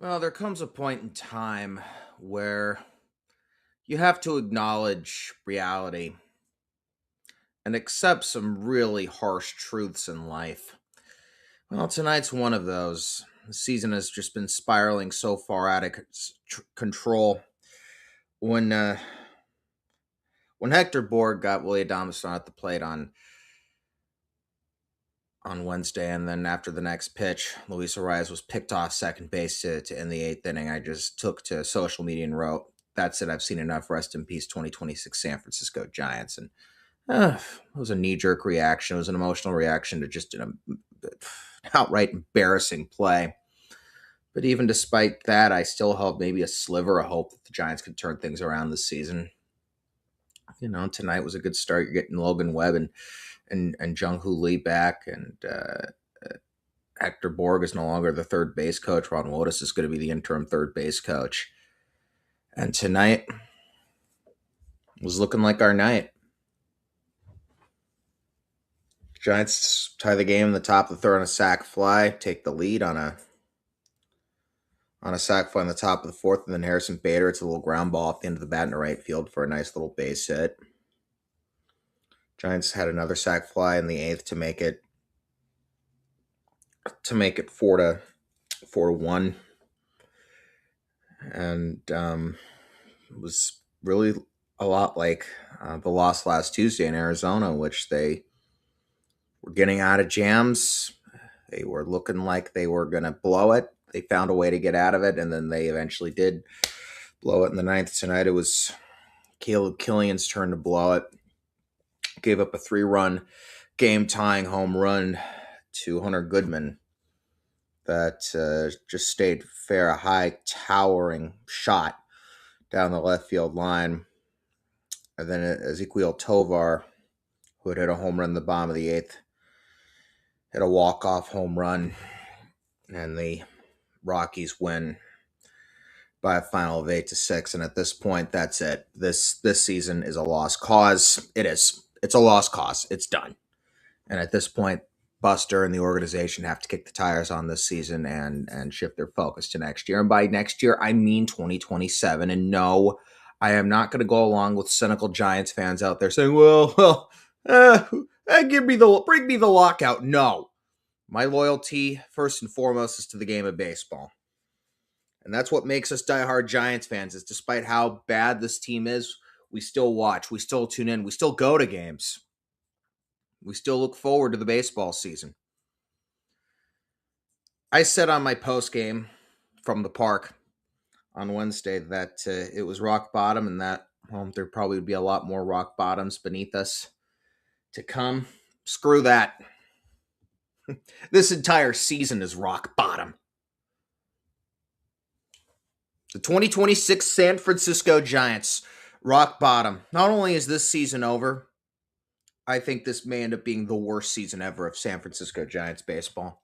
Well, there comes a point in time where you have to acknowledge reality and accept some really harsh truths in life. Well, tonight's one of those. The season has just been spiraling so far out of control. When uh, when Hector Borg got Willie Adames at the plate on Wednesday, and then after the next pitch, Luis Arias was picked off second base to end the eighth inning. I just took to social media and wrote, "That's it. I've seen enough. Rest in peace, 2026 San Francisco Giants." And it was a knee jerk reaction. It was an emotional reaction to just an outright embarrassing play. But even despite that, I still held maybe a sliver of hope that the Giants could turn things around this season. Tonight was a good start. You're getting Logan Webb and Jung Hoo Lee back, and Hector Borg is no longer the third base coach. Ron Wotus is going to be the interim third base coach. And tonight was looking like our night. Giants tie the game in the top of the third on a sac fly, take the lead on a sac fly in the top of the fourth, and then Harrison Bader, it's a little ground ball off the end of the bat in the right field for a nice little base hit. Giants had another sac fly in the eighth to make it 4-1, and it was really a lot like the loss last Tuesday in Arizona, which they were getting out of jams. They were looking like they were going to blow it. They found a way to get out of it, and then they eventually did blow it in the ninth. Tonight it was Caleb Killian's turn to blow it. Gave up a 3-run game-tying home run to Hunter Goodman that just stayed fair, a high, towering shot down the left field line. And then Ezequiel Tovar, who had hit a home run in the bottom of the eighth, hit a walk-off home run, and the Rockies win by a final of 8-6. And at this point, that's it. This season is a lost cause. It is. It's a lost cause. It's done. And at this point, Buster and the organization have to kick the tires on this season and shift their focus to next year. And by next year, I mean 2027. And no, I am not going to go along with cynical Giants fans out there saying, bring me the lockout. No, my loyalty first and foremost is to the game of baseball. And that's what makes us diehard Giants fans, is despite how bad this team is, we still watch, we still tune in, we still go to games. We still look forward to the baseball season. I said on my post game from the park on Wednesday that it was rock bottom, and that there probably would be a lot more rock bottoms beneath us to come. Screw that. This entire season is rock bottom. The 2026 San Francisco Giants, rock bottom. Not only is this season over, I think this may end up being the worst season ever of San Francisco Giants baseball.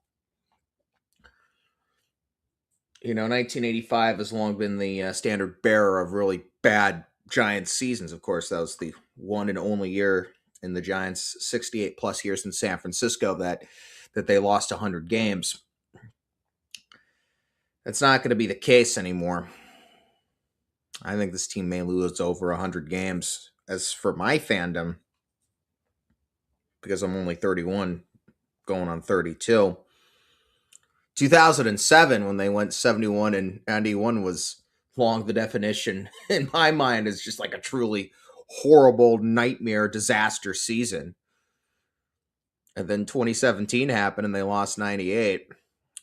1985 has long been the standard bearer of really bad Giants seasons. Of course, that was the one and only year in the Giants' 68 plus years in San Francisco that they lost 100 games. That's not going to be the case anymore. I think this team may lose over 100 games. As for my fandom, because I'm only 31, going on 32, 2007, when they went 71 and 91, was long the definition in my mind is just like a truly horrible nightmare disaster season. And then 2017 happened and they lost 98.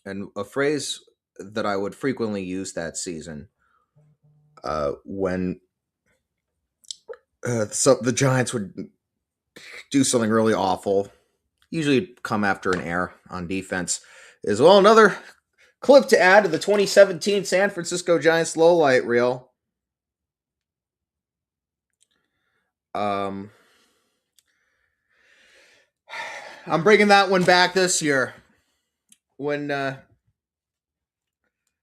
And a phrase that I would frequently use that season when the Giants would do something really awful, usually come after an error on defense, is, well, another clip to add to the 2017 San Francisco Giants lowlight reel. I'm bringing that one back this year. When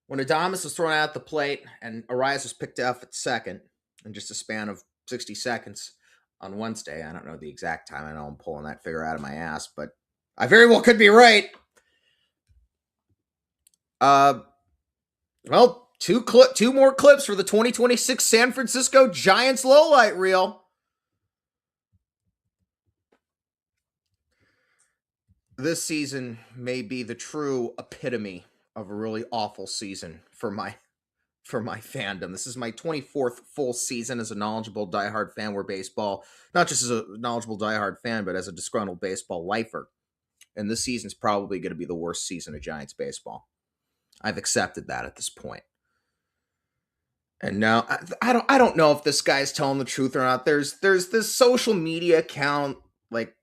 Adames was thrown out at the plate and Arias was picked up at second in just a span of 60 seconds on Wednesday. I don't know the exact time. I know I'm pulling that figure out of my ass, but I very well could be right. Well, two more clips for the 2026 San Francisco Giants lowlight reel. This season may be the true epitome of a really awful season for my fandom. This is my 24th full season as a knowledgeable diehard fan where baseball, not just as a knowledgeable diehard fan, but as a disgruntled baseball lifer. And this season's probably going to be the worst season of Giants baseball. I've accepted that at this point. And now I don't know if this guy's telling the truth or not. There's this social media account, like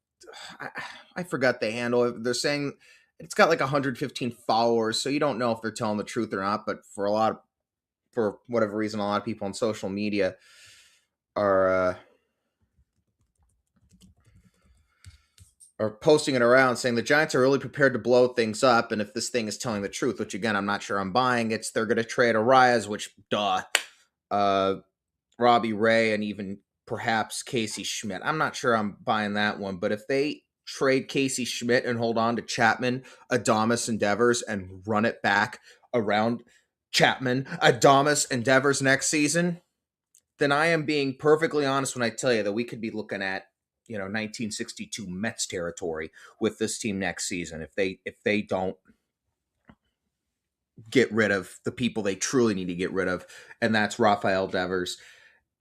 I, I forgot the handle. They're saying it's got like 115 followers, so you don't know if they're telling the truth or not. But for whatever reason, a lot of people on social media are are posting it around saying the Giants are really prepared to blow things up, and if this thing is telling the truth, which again I'm not sure I'm buying, it's they're going to trade Arias, which duh, uh, Robbie Ray, and even perhaps Casey Schmidt. I'm not sure I'm buying that one, but if they trade Casey Schmidt and hold on to Chapman, Adames, and Devers and run it back around Chapman, Adames, and Devers next season, then I am being perfectly honest when I tell you that we could be looking at 1962 Mets territory with this team next season if they don't get rid of the people they truly need to get rid of, and that's Rafael Devers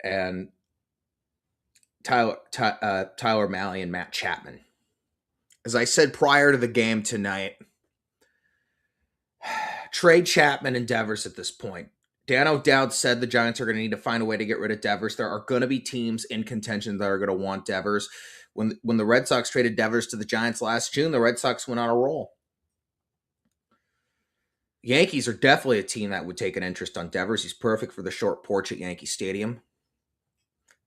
and Tyler Malley and Matt Chapman. As I said prior to the game tonight, trade Chapman and Devers at this point. Dan O'Dowd said the Giants are going to need to find a way to get rid of Devers. There are going to be teams in contention that are going to want Devers. When the Red Sox traded Devers to the Giants last June, the Red Sox went on a roll. Yankees are definitely a team that would take an interest on Devers. He's perfect for the short porch at Yankee Stadium.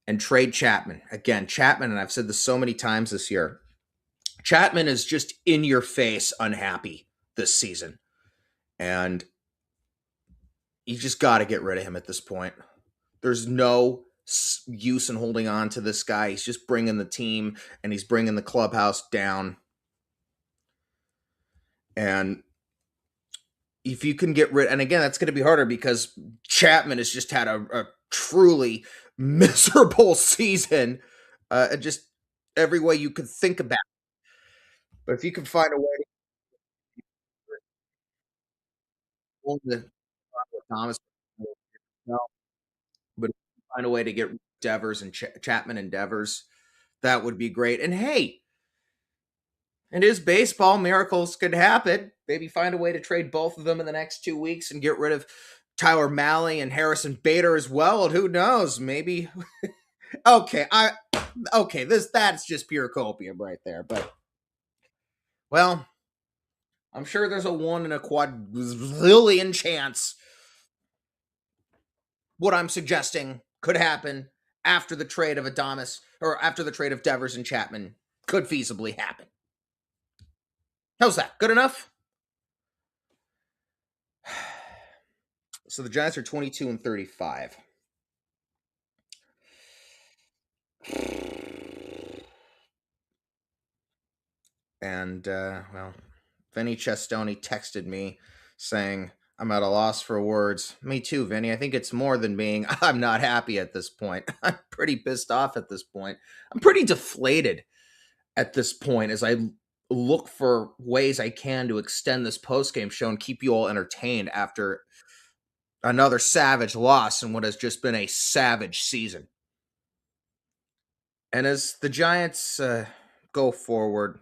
And trade Chapman. Again, Chapman, and I've said this so many times this year, Chapman is just in your face unhappy this season. And you just got to get rid of him at this point. There's no use in holding on to this guy. He's just bringing the team and he's bringing the clubhouse down. And if you can get rid, and again, that's going to be harder because Chapman has just had a truly miserable season, just every way you could think about it. But if you can find a way to hold the Thomas, but if you find a way to get Devers and Chapman and Devers, that would be great. And hey, it is baseball. Miracles could happen. Maybe find a way to trade both of them in the next 2 weeks and get rid of Tyler Malley and Harrison Bader as well. And who knows? Maybe. Okay, that's just pure copium right there. But well, I'm sure there's a 1 in a quadrillion chance what I'm suggesting could happen after the trade of Adames or after the trade of Devers and Chapman could feasibly happen. How's that? Good enough? So the Giants are 22-35. And, well, Vinny Chestoni texted me saying, I'm at a loss for words. Me too, Vinny. I think it's more than being, I'm not happy at this point. I'm pretty pissed off at this point. I'm pretty deflated at this point as I look for ways I can to extend this postgame show and keep you all entertained after another savage loss in what has just been a savage season. And as the Giants go forward,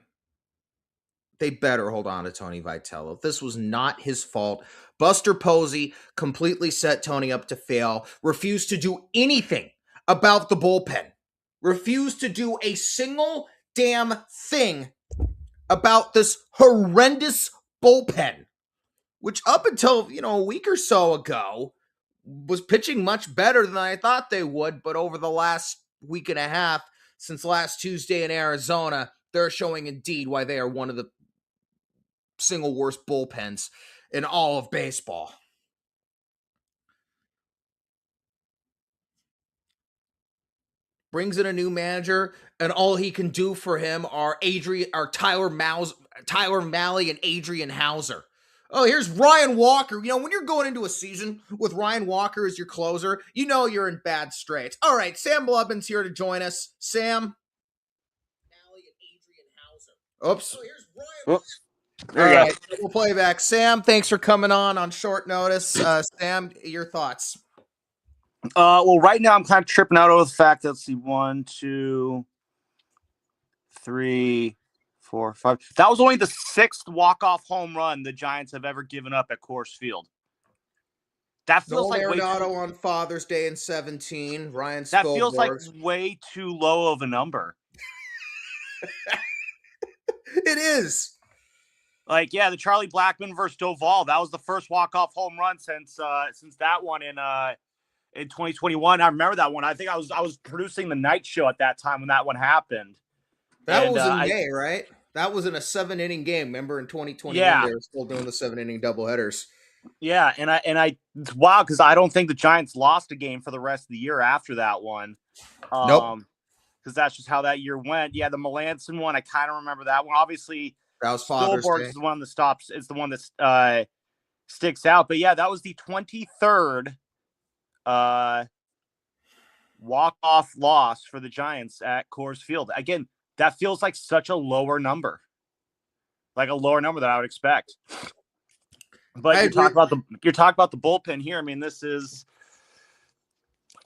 they better hold on to Tony Vitello. This was not his fault. Buster Posey completely set Tony up to fail, refused to do anything about the bullpen, refused to do a single damn thing about this horrendous bullpen, which up until, a week or so ago was pitching much better than I thought they would, but over the last week and a half, since last Tuesday in Arizona, they're showing indeed why they are one of the single worst bullpens in all of baseball. Brings in a new manager, and all he can do for him are Tyler Malley and Adrian Hauser. Oh, here's Ryan Walker. You know, when you're going into a season with Ryan Walker as your closer, you know you're in bad straits. All right, Sam Blubin's here to join us. Sam. Oops. Oops. All right, we'll play back. Sam, thanks for coming on short notice. Sam, your thoughts? Well, right now I'm kind of tripping out over the fact that, let's see, 1, 2, 3, 4, 5. That was only the 6th walk-off home run the Giants have ever given up at Coors Field. That feels Nolan like way Arenado too. on Father's Day in 17. Ryan That feels like Spilborg. way too low of a number. It is. Like, yeah, the Charlie Blackmon versus Doval. That was the first walk-off home run since that one in 2021. I remember that one. I think I was producing the night show at that time when that one happened. That was in May, right? That was in a 7-inning game. Remember in 2021 yeah, they were still doing the 7-inning doubleheaders. yeah, and it's wild because I don't think the Giants lost a game for the rest of the year after that one. Nope. Because that's just how that year went. Yeah, the Melanson one, I kind of remember that one. Obviously, That was Father's Day. Is the one that stops. It's the one that sticks out. But yeah, that was the 23rd walk-off loss for the Giants at Coors Field. Again, that feels like such a lower number, like a lower number that I would expect. But you're talking about the bullpen here. I mean, this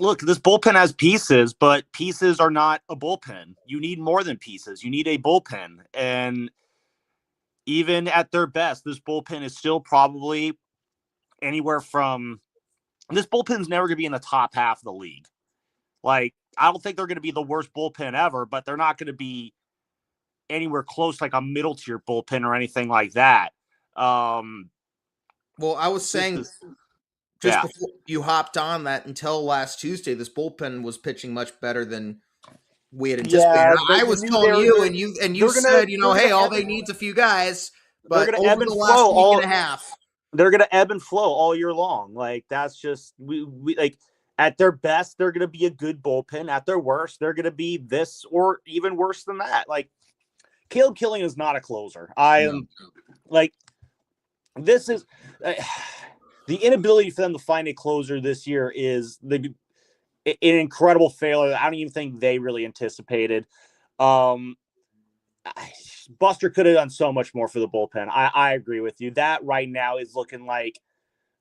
bullpen has pieces, but pieces are not a bullpen. You need more than pieces. You need a bullpen. And even at their best, this bullpen is still probably anywhere from this bullpen's never going to be in the top half of the league. Like, I don't think they're going to be the worst bullpen ever, but they're not going to be anywhere close like a middle tier bullpen or anything like that. Well, I was saying before you hopped on that until last Tuesday, this bullpen was pitching much better than we had anticipated. Yeah, I was telling you, and you said, hey, all they need is a few guys. But over the last week and a half, they're going to ebb and flow all year long. Like, that's just we like. At their best, they're going to be a good bullpen. At their worst, they're going to be this or even worse than that. Like, Caleb Killian is not a closer. This is the inability for them to find a closer this year is an incredible failure that I don't even think they really anticipated. Buster could have done so much more for the bullpen. I agree with you. That right now is looking like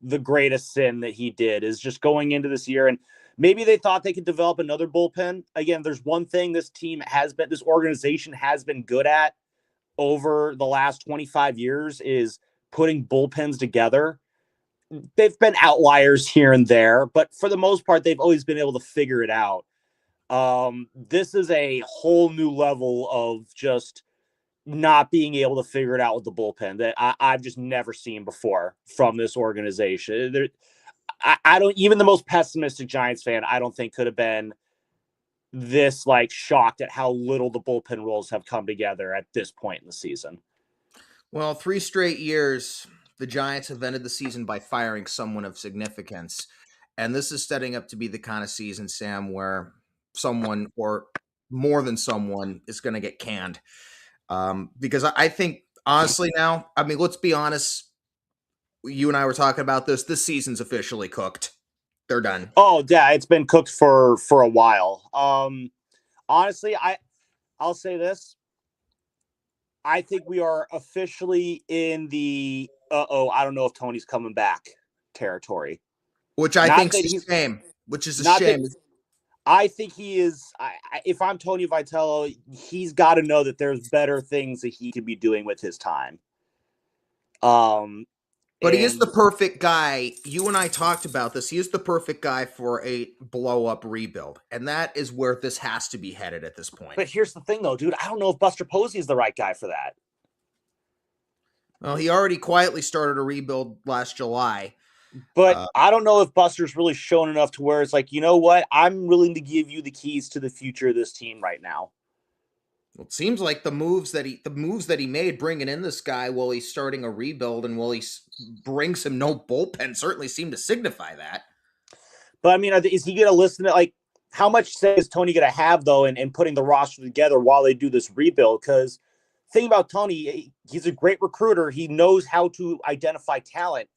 the greatest sin that he did, is just going into this year. And maybe they thought they could develop another bullpen. Again, there's one thing this organization has been good at over the last 25 years is putting bullpens together. They've been outliers here and there, but for the most part, they've always been able to figure it out. This is a whole new level of just not being able to figure it out with the bullpen that I've just never seen before from this organization. I don't, even the most pessimistic Giants fan, I don't think could have been this like shocked at how little the bullpen roles have come together at this point in the season. Well, 3 straight years, the Giants have ended the season by firing someone of significance. And this is setting up to be the kind of season, Sam, where someone or more than someone is going to get canned. Because I think, honestly, now, I mean, let's be honest. You and I were talking about this. This season's officially cooked. They're done. Oh, yeah, it's been cooked for a while. Honestly, I'll say this. I think we are officially in the I don't know if Tony's coming back territory. Which I think is a shame. Which is a shame. I think he is. If I'm Tony Vitello, he's got to know that there's better things that he could be doing with his time. But he is the perfect guy. You and I talked about this. He is the perfect guy for a blow-up rebuild. And that is where this has to be headed at this point. But here's the thing, though, dude. I don't know if Buster Posey is the right guy for that. Well, he already quietly started a rebuild last July. But I don't know if Buster's really shown enough to where it's like, you know what? I'm willing to give you the keys to the future of this team right now. Well, it seems like the moves that he made bringing in this guy while he's starting a rebuild and while he brings him no bullpen certainly seem to signify that. But I mean, is he going to listen to, like, how much say is Tony going to have though in putting the roster together while they do this rebuild? Because thing about Tony, he's a great recruiter. He knows how to identify talent.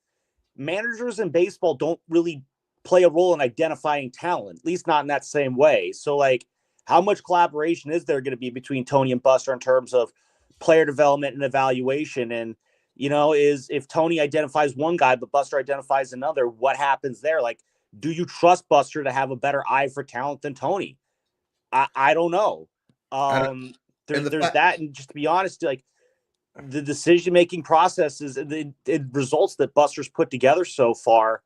Managers in baseball don't really play a role in identifying talent, at least not in that same way. So, like, how much collaboration is there going to be between Tony and Buster in terms of player development and evaluation? And, is if Tony identifies one guy, but Buster identifies another, what happens there? Like, do you trust Buster to have a better eye for talent than Tony? I don't know. And, and the There's fact, that. And just to be honest, like, the decision-making processes and the results that Buster's put together so far,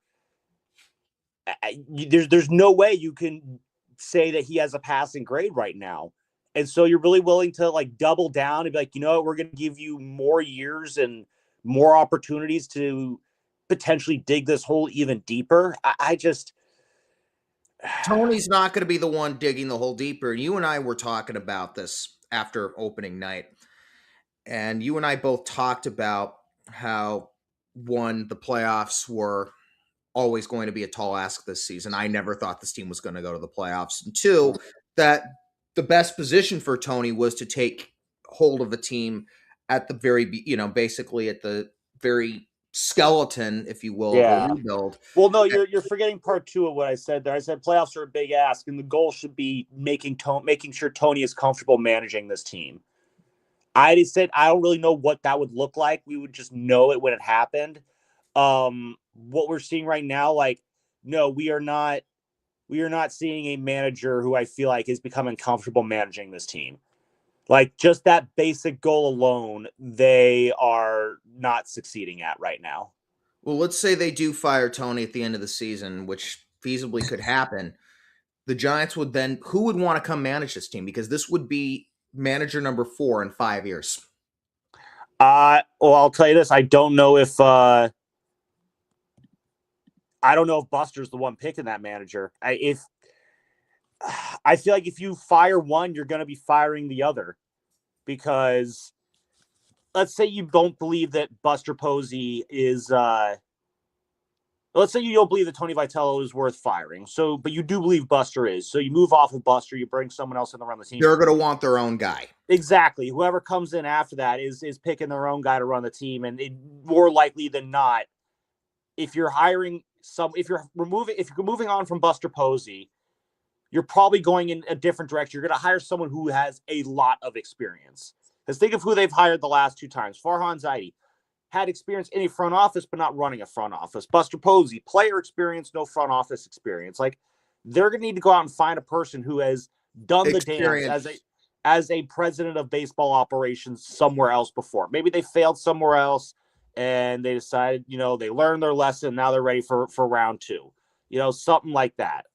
there's no way you can say that he has a passing grade right now. And so you're really willing to like double down and be like, you know what, we're going to give you more years and more opportunities to potentially dig this hole even deeper. I just Tony's not going to be the one digging the hole deeper. You and I were talking about this after opening night, and you and I both talked about how one, the playoffs were always going to be a tall ask this season. I never thought this team was going to go to the playoffs. And two, that the best position for Tony was to take hold of a team at the very, basically at the very skeleton, if you will, of a yeah. rebuild. Well, no, you're forgetting part two of what I said there. I said playoffs are a big ask, and the goal should be making sure Tony is comfortable managing this team. I just said I don't really know what that would look like. We would just know it when it happened. What we're seeing right now, like, no, we are not seeing a manager who I feel like is becoming comfortable managing this team. Like, just that basic goal alone, they are not succeeding at right now. Well, let's say they do fire Tony at the end of the season, which feasibly could happen. The Giants would then, who would want to come manage this team? Because this would be manager number 4 in 5 years. Well, I'll tell you this. I don't know if Buster's the one picking that manager. I feel like if you fire one, you're going to be firing the other, because let's say you don't believe that Buster Posey is. Let's say you don't believe that Tony Vitello is worth firing. So, but you do believe Buster is. So you move off of Buster, you bring someone else in to run the team. They're going to want their own guy. Exactly. Whoever comes in after that is picking their own guy to run the team, and more likely than not, if you're moving on from Buster Posey, you're probably going in a different direction. You're going to hire someone who has a lot of experience. Because think of who they've hired the last two times. Farhan Zaidi had experience in a front office, but not running a front office. Buster Posey, player experience, no front office experience. Like, they're going to need to go out and find a person who has done the dance as a president of baseball operations somewhere else before. Maybe they failed somewhere else and they decided, they learned their lesson. Now they're ready for round two, something like that.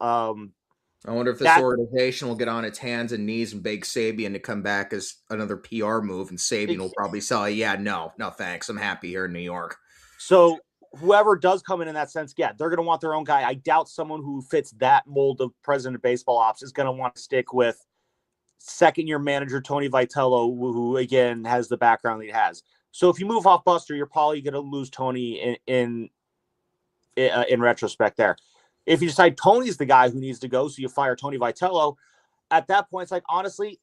I wonder if this organization will get on its hands and knees and beg Sabian to come back as another PR move, and Sabian will probably say, yeah, no, thanks. I'm happy here in New York. So whoever does come in that sense, yeah, they're going to want their own guy. I doubt someone who fits that mold of president of baseball ops is going to want to stick with second-year manager Tony Vitello, who, again, has the background that he has. So if you move off Buster, you're probably going to lose Tony in retrospect there. If you decide Tony's the guy who needs to go, so you fire Tony Vitello, at that point, it's like, honestly,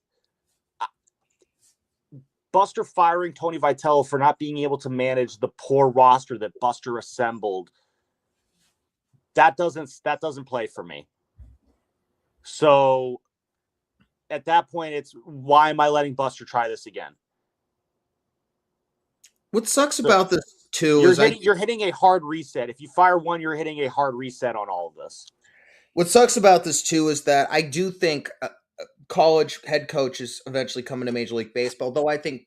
Buster firing Tony Vitello for not being able to manage the poor roster that Buster assembled, that doesn't play for me. So at that point, it's, why am I letting Buster try this again? What sucks about this too you're hitting a hard reset. If you fire one, you're hitting a hard reset on all of this. What sucks about this too is that I do think college head coaches eventually come into Major League Baseball, though I think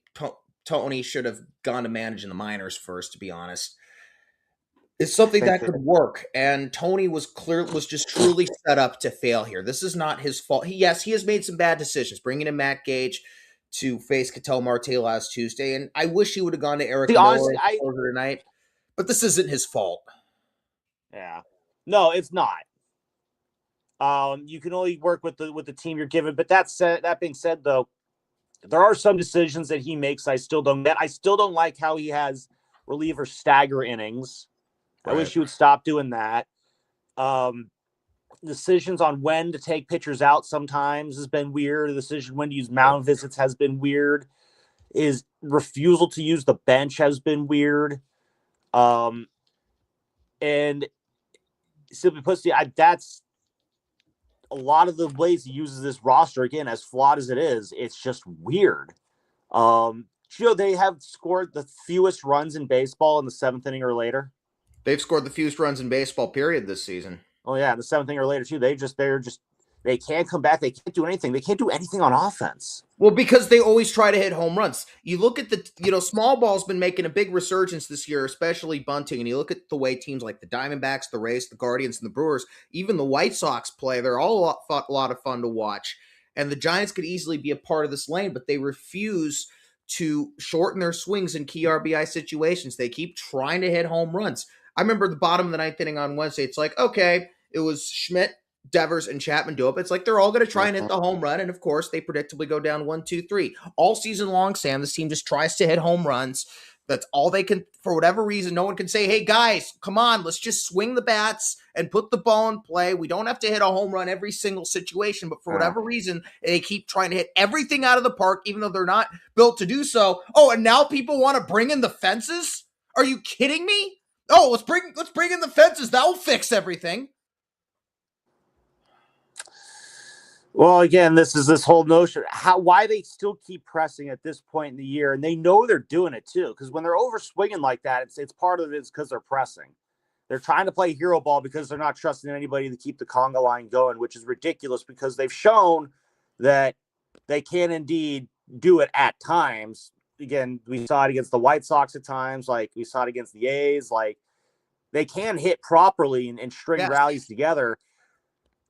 Tony should have gone to manage in the minors first, to be honest. It's something that could work, and Tony was just truly set up to fail here. This is not his fault. He has made some bad decisions, bringing in Matt Gage to face Ketel Marte last Tuesday, and I wish he would have gone to Eric Miller tonight, but this isn't his fault. Yeah, no, it's not. You can only work with the team you're given. But that being said, though, there are some decisions that he makes I still don't get. I still don't like how he has relievers stagger innings. Right. I wish he would stop doing that. Decisions on when to take pitchers out sometimes has been weird. The decision when to use mound visits has been weird. His refusal to use the bench has been weird. Um, and simply put, that's a lot of the ways he uses this roster. Again, as flawed as it is, it's just weird. They have scored the fewest runs in baseball in the seventh inning or later. They've scored the fewest runs in baseball, period, this season. Oh yeah, the seventh inning or later too. They can't come back. They can't do anything. They can't do anything on offense. Well, because they always try to hit home runs. You look at small ball's been making a big resurgence this year, especially bunting. And you look at the way teams like the Diamondbacks, the Rays, the Guardians, and the Brewers, even the White Sox play. They're all a lot of fun to watch. And the Giants could easily be a part of this lane, but they refuse to shorten their swings in key RBI situations. They keep trying to hit home runs. I remember the bottom of the ninth inning on Wednesday. It's like, okay, it was Schmidt, Devers, and Chapman do it. But it's like they're all going to try and hit the home run. And of course, they predictably go down 1-2-3. All season long, Sam, this team just tries to hit home runs. That's all they can, for whatever reason. No one can say, hey, guys, come on, let's just swing the bats and put the ball in play. We don't have to hit a home run every single situation. But for whatever reason, they keep trying to hit everything out of the park, even though they're not built to do so. Oh, and now people want to bring in the fences? Are you kidding me? Oh, let's bring in the fences. That will fix everything. Well, again, this is this whole notion why they still keep pressing at this point in the year, and they know they're doing it too. Because when they're over swinging like that, it's part of it is because they're pressing. They're trying to play hero ball because they're not trusting anybody to keep the conga line going, which is ridiculous because they've shown that they can indeed do it at times. Again, we saw it against the White Sox at times, like we saw it against the A's. Like they can hit properly and string rallies together.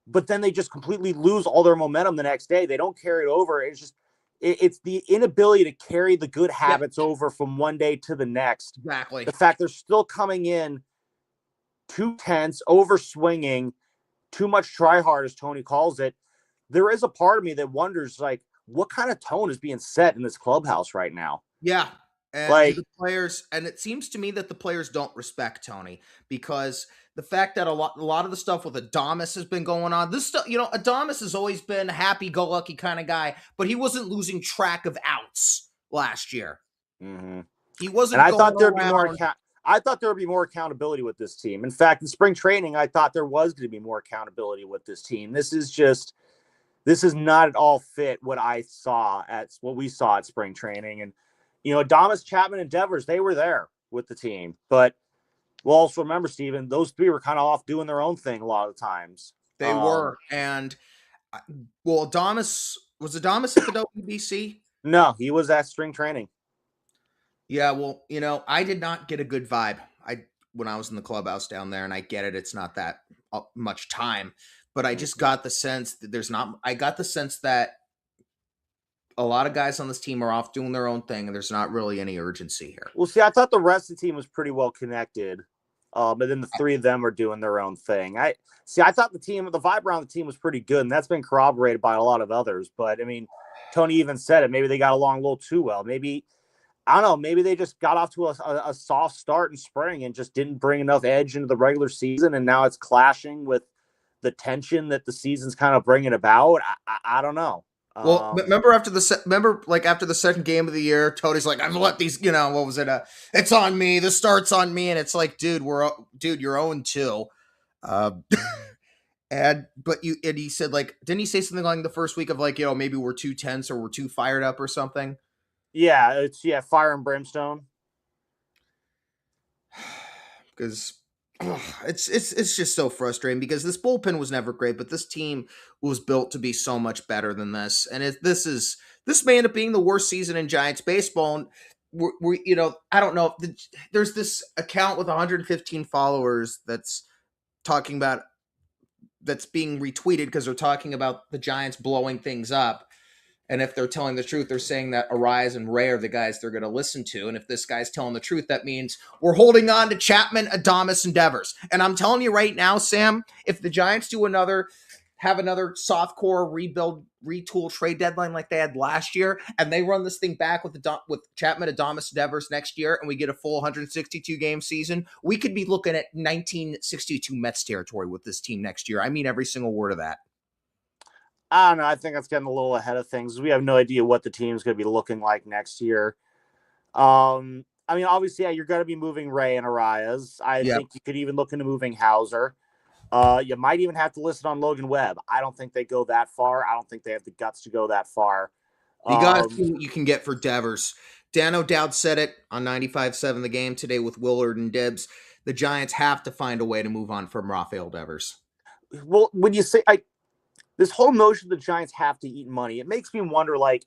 But then they just completely lose all their momentum the next day. They don't carry it over. It's the inability to carry the good habits over from one day to the next. Exactly. The fact they're still coming in too tense, over swinging, too much try hard, as Tony calls it. There is a part of me that wonders, like, what kind of tone is being set in this clubhouse right now? Yeah. And do the players, and it seems to me that the players don't respect Tony because the fact that a lot of the stuff with Adames has been going on. This stuff, Adames has always been a happy-go-lucky kind of guy, but he wasn't losing track of outs last year. Mm-hmm. He wasn't. And I thought there'd be more. I thought there would be more accountability with this team. In fact, in spring training, I thought there was going to be more accountability with this team. This is not at all fit what we saw at spring training. And Adames, Chapman, and Devers, they were there with the team, but we'll also remember, Steven, those three were kind of off doing their own thing a lot of the times. They were. And, Adames at the WBC? No, he was at spring training. Yeah, well, I did not get a good vibe when I was in the clubhouse down there, and I get it. It's not that much time, but I just got the sense that I got the sense that a lot of guys on this team are off doing their own thing, and there's not really any urgency here. Well, see, I thought the rest of the team was pretty well connected, but then the three of them are doing their own thing. I thought the vibe around the team was pretty good, and that's been corroborated by a lot of others. But I mean, Tony even said it. Maybe they got along a little too well. Maybe, I don't know, maybe they just got off to a soft start in spring and just didn't bring enough edge into the regular season, and now it's clashing with the tension that the season's kind of bringing about. I don't know. Well, remember after the second game of the year, Tony's like, "I've let these, what was it? It's on me. The start's on me." And it's like, dude, you're 0-2. And he said, like, didn't he say something like the first week of like, maybe we're too tense or we're too fired up or something? Yeah, it's fire and brimstone. Because it's just so frustrating because this bullpen was never great, but this team was built to be so much better than this. And this may end up being the worst season in Giants baseball. And I don't know. There's this account with 115 followers that's being retweeted because they're talking about the Giants blowing things up. And if they're telling the truth, they're saying that Arise and Ray are the guys they're going to listen to. And if this guy's telling the truth, that means we're holding on to Chapman, Adames, and Devers. And I'm telling you right now, Sam, if the Giants have another softcore rebuild, retool trade deadline like they had last year, and they run this thing back with Chapman, Adames, Devers next year, and we get a full 162 game season, we could be looking at 1962 Mets territory with this team next year. I mean every single word of that. I don't know. I think that's getting a little ahead of things. We have no idea what the team's going to be looking like next year. I mean, obviously, yeah, you're going to be moving Ray and Arias. I Yep. think you could even look into moving Hauser. You might even have to list it on Logan Webb. I don't think they go that far. I don't think they have the guts to go that far. You got to see what you can get for Devers. Dan O'Dowd said it on 95.7 The Game today with Willard and Dibbs. The Giants have to find a way to move on from Rafael Devers. Well, when you say this whole notion the Giants have to eat money, it makes me wonder, like,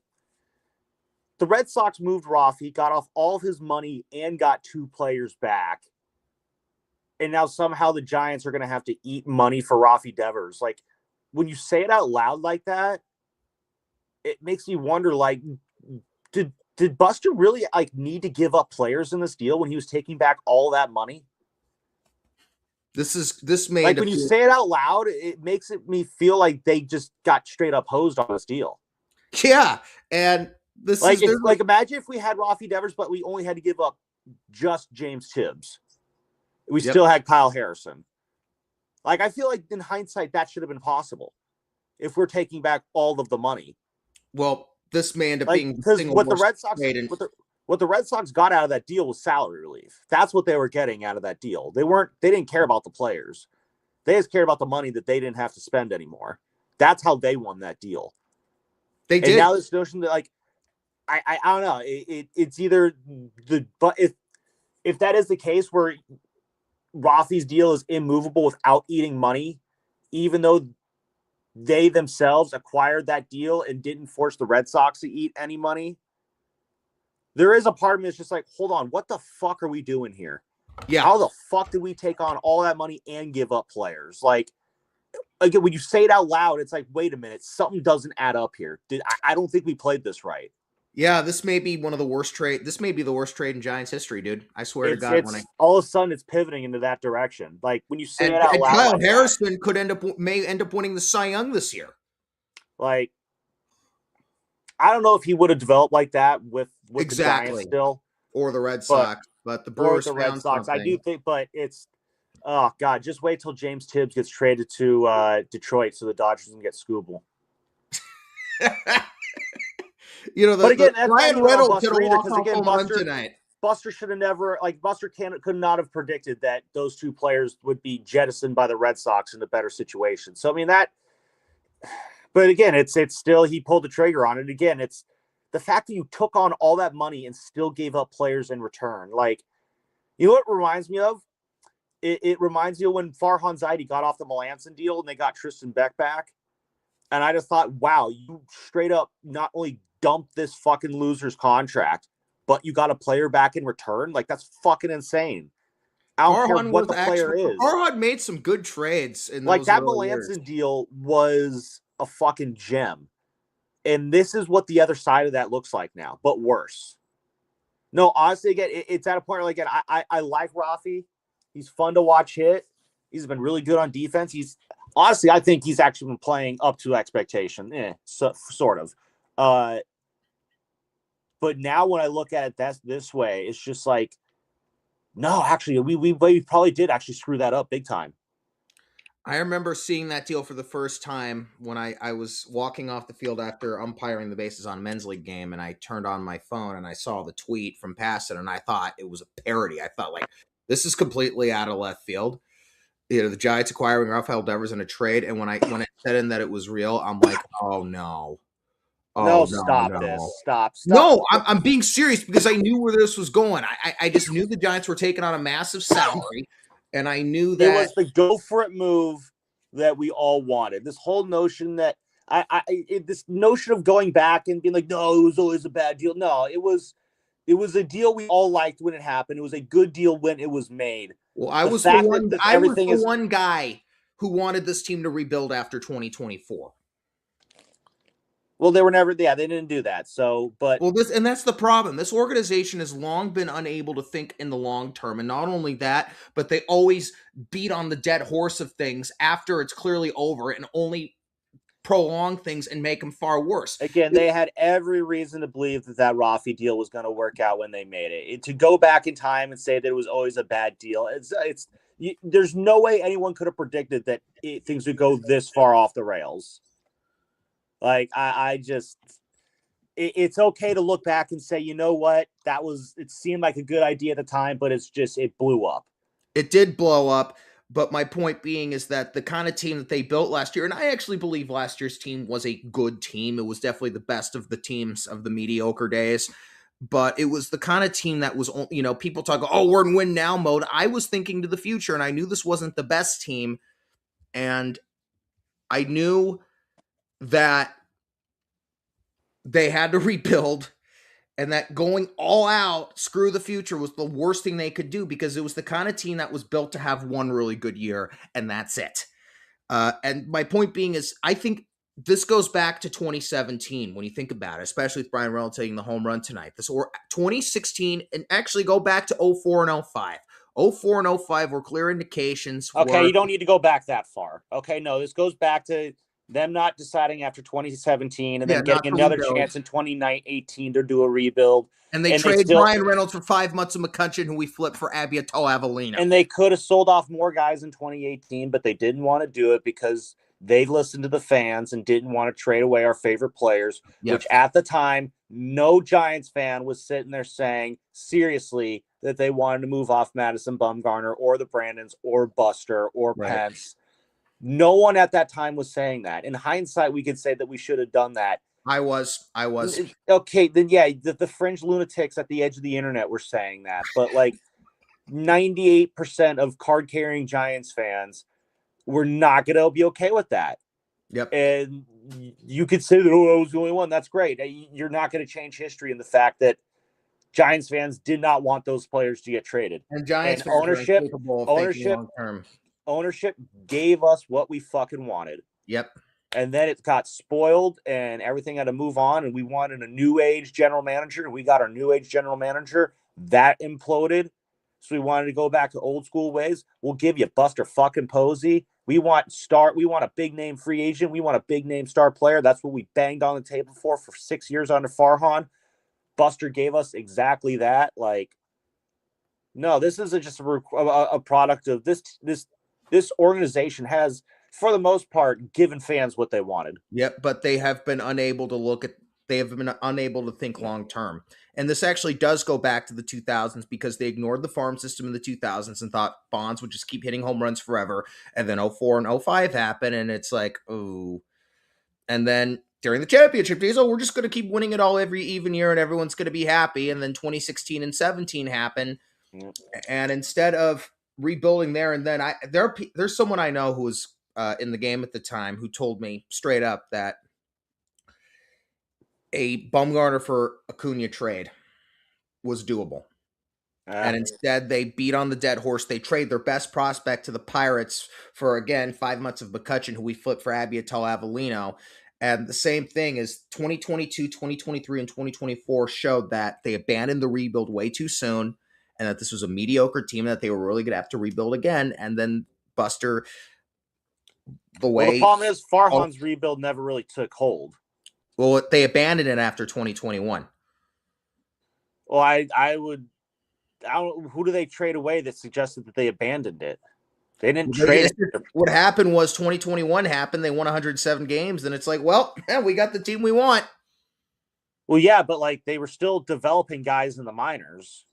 the Red Sox moved Rafi, got off all of his money, and got 2 players back. And now somehow the Giants are going to have to eat money for Rafi Devers. Like, when you say it out loud like that, it makes me wonder, like, did Buster really need to give up players in this deal when he was taking back all that money? This made like when you say it out loud, it makes me feel like they just got straight up hosed on this deal. Yeah, and this like is like imagine if we had Rafi Devers, but we only had to give up just James Tibbs. We still had Kyle Harrison. Like, I feel like in hindsight that should have been possible if we're taking back all of the money. Well, this may end up being because what the Red Sox got out of that deal was salary relief. That's what they were getting out of that deal. They didn't care about the players. They just cared about the money that they didn't have to spend anymore. That's how they won that deal. They did. And now this notion that, like, I don't know. It's either but if that is the case where Rafi's deal is immovable without eating money, even though they themselves acquired that deal and didn't force the Red Sox to eat any money, there is a part of me that's just like, hold on, what the fuck are we doing here? Yeah. How the fuck did we take on all that money and give up players? Like, again, when you say it out loud, it's like, wait a minute, something doesn't add up here. I don't think we played this right. Yeah, this may be one of the worst trade. This may be the worst trade in Giants history, dude. I swear to God, all of a sudden it's pivoting into that direction. Like, when you say it out loud, Kyle Harrison may end up winning the Cy Young this year. Like, I don't know if he would have developed like that with exactly. the Giants still, or the Red Sox, but the Brewers, or the Red Sox. Something. I do think, but it's, oh God, just wait till James Tibbs gets traded to Detroit so the Dodgers can get Scooble. You know, but again, Ryan Reynolds did a walk-off home run tonight. Buster should have never, Buster could not have predicted that those 2 players would be jettisoned by the Red Sox in a better situation. So, I mean, but again, it's still, he pulled the trigger on it. Again, it's the fact that you took on all that money and still gave up players in return. Like, you know what it reminds me of? It reminds me of when Farhan Zaidi got off the Melanson deal and they got Tristan Beck back. And I just thought, wow, you straight up not only dumped this fucking loser's contract, but you got a player back in return. Like, that's fucking insane. I don't care what the player is. Farhan made some good trades in like those that early Melanson years. deal was a fucking gem. And this is what the other side of that looks like now, but worse. No, honestly, again, it's at a point where, again, I like Rafi. He's fun to watch hit. He's been really good on defense. Honestly, I think he's actually been playing up to expectation. Sort of. But now when I look at it this way, it's just like, no, actually, we probably did actually screw that up big time. I remember seeing that deal for the first time when I was walking off the field after umpiring the bases on a men's league game, and I turned on my phone and I saw the tweet from Passan, and I thought it was a parody. I thought, like, this is completely out of left field. You know, the Giants acquiring Rafael Devers in a trade, and when it said in that it was real, I'm like, oh no. Oh, stop this. Stop. No, I'm being serious because I knew where this was going. I just knew the Giants were taking on a massive salary. And I knew that it was the go for it move that we all wanted. This whole notion that this notion of going back and being like, no, it was always a bad deal. No, it was a deal we all liked when it happened. It was a good deal when it was made. Well, I was the one guy who wanted this team to rebuild after 2024. Well, they were never, they didn't do that. So, but that's the problem. This organization has long been unable to think in the long term. And not only that, but they always beat on the dead horse of things after it's clearly over and only prolong things and make them far worse. Again, they had every reason to believe that Rafi deal was going to work out when they made it. To go back in time and say that it was always a bad deal, there's no way anyone could have predicted that things would go this far off the rails. Like I just it's okay to look back and say, you know what, it seemed like a good idea at the time, but it blew up. It did blow up. But my point being is that the kind of team that they built last year, and I actually believe last year's team was a good team. It was definitely the best of the teams of the mediocre days. But it was the kind of team that was, people talk, oh, we're in win now mode. I was thinking to the future, and I knew this wasn't the best team. And I knew that they had to rebuild, and that going all out, screw the future, was the worst thing they could do, because it was the kind of team that was built to have one really good year, and that's it. And my point being is, I think this goes back to 2017 when you think about it, especially with Brian Reynolds taking the home run tonight. This, or 2016, and actually go back to 04 and 05. 04 and 05 were clear indications Okay, for. you don't need to go back that far. Okay, no, this goes back to them not deciding after 2017 and Yeah, then not getting to another rebuild. chance in 2018 to do a rebuild. And they And they trade still Brian Reynolds for 5 months of McCutcheon, who we flipped for Abiato Avellino. and they could have sold off more guys in 2018, but they didn't want to do it because they listened to the fans and didn't want to trade away our favorite players, Yep. which at the time, no Giants fan was sitting there saying seriously that they wanted to move off Madison Bumgarner or the Brandons or Buster or Right. Pence. No one at that time was saying that. In hindsight, we could say that we should have done that. I was. Okay, then yeah, the fringe lunatics at the edge of the internet were saying that, but like 98% of card carrying Giants fans were not going to be okay with that. Yep. And you could say that, oh, I was the only one. That's great. You're not going to change history in the fact that Giants fans did not want those players to get traded. And Giants And fans are incapable of thinking long term. ownership gave us what we fucking wanted. Yep. And then it got spoiled and everything had to move on. And we wanted a new age general manager. And we got our new age general manager. That imploded. So we wanted to go back to old school ways. We'll give you Buster fucking Posey. We want a big name free agent. We want a big name star player. That's what we banged on the table for 6 years under Farhan. Buster gave us exactly that. Like, no, this isn't just a product of this organization has, for the most part, given fans what they wanted. Yep, but they have been unable to think long term. And this actually does go back to the 2000s, because they ignored the farm system in the 2000s and thought Bonds would just keep hitting home runs forever. And then 04 and 05 happened, and it's like, oh. And then during the championship days, oh, we're just going to keep winning it all every even year and everyone's going to be happy. And then 2016 and 17 happened. And instead of rebuilding there and then, there's someone I know who was in the game at the time who told me straight up that a Bumgarner for Acuna trade was doable. And instead, they beat on the dead horse. They trade their best prospect to the Pirates for, again, 5 months of McCutcheon, who we flipped for Abiatal Avellino. And the same thing is 2022, 2023, and 2024 showed that they abandoned the rebuild way too soon, and that this was a mediocre team that they were really going to have to rebuild again. And then Buster, the problem is Farhan's rebuild never really took hold. Well, they abandoned it after 2021. Well, who do they trade away that suggested that they abandoned it? They didn't trade it. What happened was 2021 happened. They won 107 games. And it's like, well, yeah, we got the team we want. Well, yeah, but like they were still developing guys in the minors.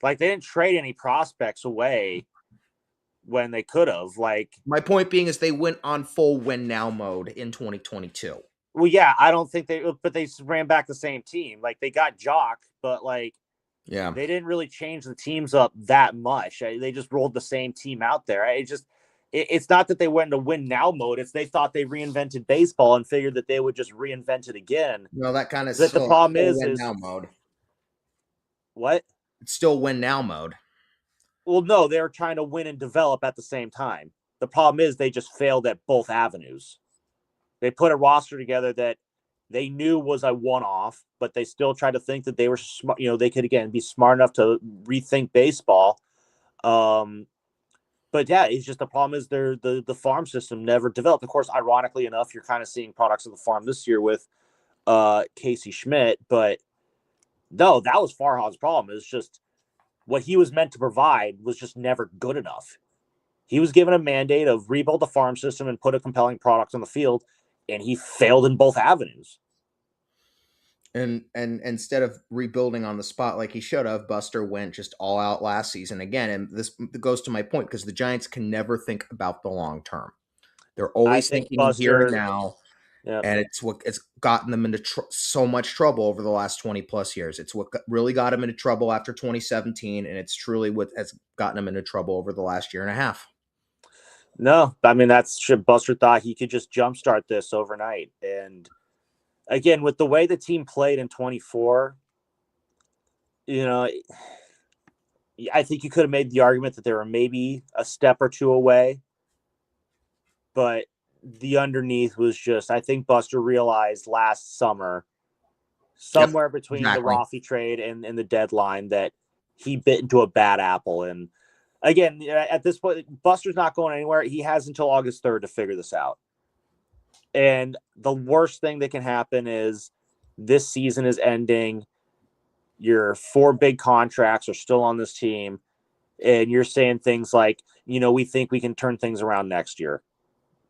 Like they didn't trade any prospects away when they could have. Like, my point being is they went on full win now mode in 2022. Well, yeah, I don't think but they ran back the same team. Like they got Jock, but like, yeah, they didn't really change the teams up that much. They just rolled the same team out there. It's not that they went into win now mode. It's they thought they reinvented baseball and figured that they would just reinvent it again. No, that kind of the problem is now mode. What? It's still win now mode. Well, no, they were trying to win and develop at the same time. The problem is they just failed at both avenues. They put a roster together that they knew was a one-off, but they still tried to think that they were smart. They could, again, be smart enough to rethink baseball. But yeah, it's just the problem is the farm system never developed. Of course, ironically enough, you're kind of seeing products of the farm this year with Casey Schmidt. But no, that was Farhan's problem. It's just what he was meant to provide was just never good enough. He was given a mandate of rebuild the farm system and put a compelling product on the field. and he failed in both avenues. And instead of rebuilding on the spot like he should have, Buster went just all out last season again. And this goes to my point, because the Giants can never think about the long term. They're I always think thinking in here and Buster, now, yeah, and it's gotten them into so much trouble over the last 20 plus years. It's what really got them into trouble after 2017, and it's truly what has gotten them into trouble over the last year and a half. no, I mean Buster thought he could just jumpstart this overnight, and again with the way the team played in 24, you know, I think you could have made the argument that they were maybe a step or two away, but the underneath was just, I think Buster realized last summer, somewhere Yep, between the exactly. Rafi trade and the deadline, that he bit into a bad apple. And again, at this point, Buster's not going anywhere. He has until August 3rd to figure this out. And the worst thing that can happen is this season is ending. Your 4 big contracts are still on this team. And you're saying things like, we think we can turn things around next year.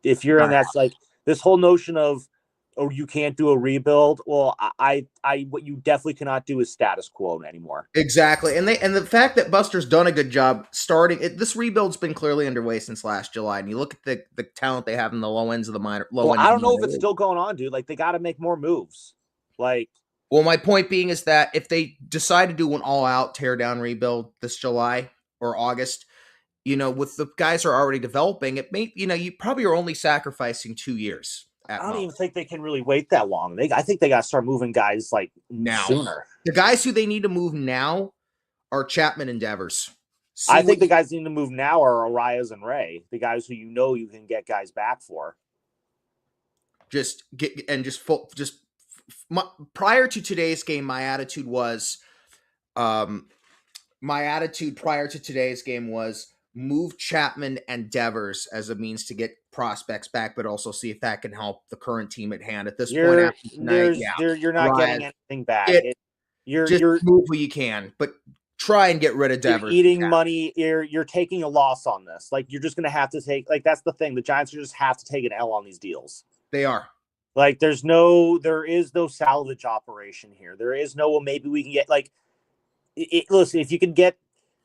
If you're in that's like this whole notion of, oh, you can't do a rebuild. Well, what you definitely cannot do is status quo anymore. Exactly. And the fact that Buster's done a good job starting it, this rebuild's been clearly underway since last July. And you look at the talent they have in the low ends of the minor Well, end I of the don't know minor if it's league. still going on, dude. Like, they got to make more moves. Like, Well, my point being is that if they decide to do an all-out tear-down rebuild this July or August, with the guys who are already developing, it may, you probably are only sacrificing 2 years I at don't even most. think they can really wait that long. I think they got to start moving guys like Now, sooner. the guys who they need to move now are Chapman and Devers. I See think what the you guys need to move now are Arias and Ray, the guys who you can get guys back for. just get and just prior to today's game, my attitude was, prior to today's game was move Chapman and Devers as a means to get prospects back, but also see if that can help the current team at hand. At this point after tonight, yeah, You're not getting Rise, anything back. get You're just you're move who you can, but try and get rid of you're Devers. eating money. You're taking a loss on this. Like, you're just gonna have to take, like, that's the thing. The Giants just have to take an L on these deals. They are. Like, there is no salvage operation here. There is no, well, maybe we can get like listen, if you can get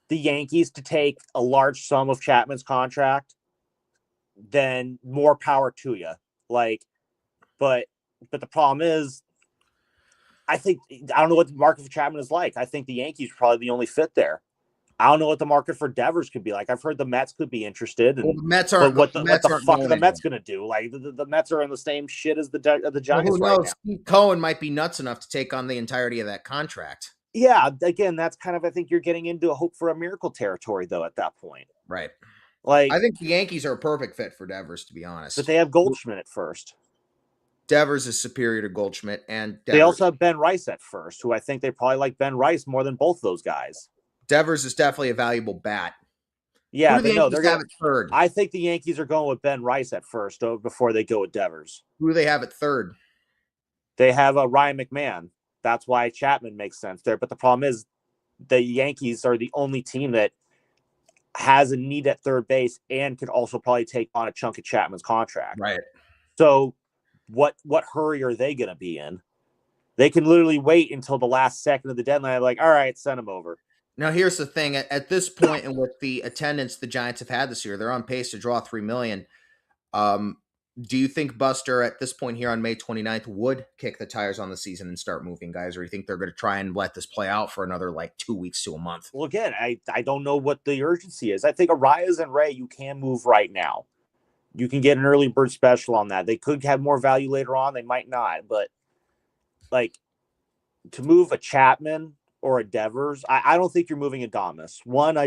the Yankees to take a large sum of Chapman's contract, then more power to you. Like, but the problem is, I don't know what the market for Chapman is like. I think the Yankees are probably the only fit there. I don't know what the market for Devers could be like. I've heard the Mets could be interested, Well, and the Mets but aren't what the the Mets aren't fuck are going the Mets anywhere. gonna do? Like, the Mets are in the same shit as the Well, who Giants right knows? now. Steve Cohen might be nuts enough to take on the entirety of that contract. Yeah, again, that's kind of, I think you're getting into a hope for a miracle territory though at that point. Right. I Like, think the Yankees are a perfect fit for Devers, to be but honest. they have Goldschmidt at first. Devers is superior to Goldschmidt, and They Devers also have Ben Rice at first, who I think they probably like Ben Rice more than both those guys. Devers is definitely a valuable bat. Who Yeah, do the but no, Yankees they're have gonna. at third? I think the Yankees are going with Ben Rice at first before they go with Devers. Who do they have at third? They have a Ryan McMahon. That's why Chapman makes sense there. But the problem is, the Yankees are the only team that has a need at third base and could also probably take on a chunk of Chapman's contract. Right. So, what hurry are they going to be in? They can literally wait until the last second of the deadline. Like, all right, send them over. Now, here's the thing: at this point, and with the attendance the Giants have had this year, they're on pace to draw 3 million. Do you think Buster at this point here on May 29th would kick the tires on the season and start moving guys, or you think they're going to try and let this play out for another like 2 weeks to a month? Well, again, I don't know what the urgency is. I think Arias and Ray you can move right now. You can get an early bird special on that. They could have more value later on. They might not, but like, to move a Chapman or a Devers, I don't think you're moving Adames. One, I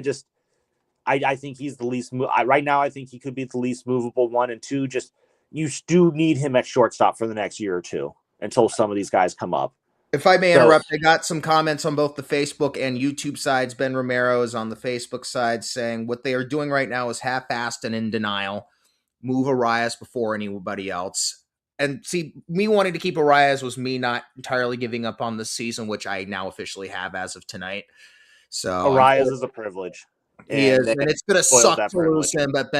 think he's the least right now. I think he could be the least movable one, and two, just you do need him at shortstop for the next year or two until some of these guys come up. If I may So interrupt, I got some comments on both the Facebook and YouTube sides. Ben Romero is on the Facebook side saying what they are doing right now is half-assed and in denial. Move Arias before anybody else. And see, me wanting to keep Arias was me not entirely giving up on this season, which I now officially have as of tonight. So Arias is a privilege. He and is, they and it's gonna spoiled suck that to lose privilege. him. But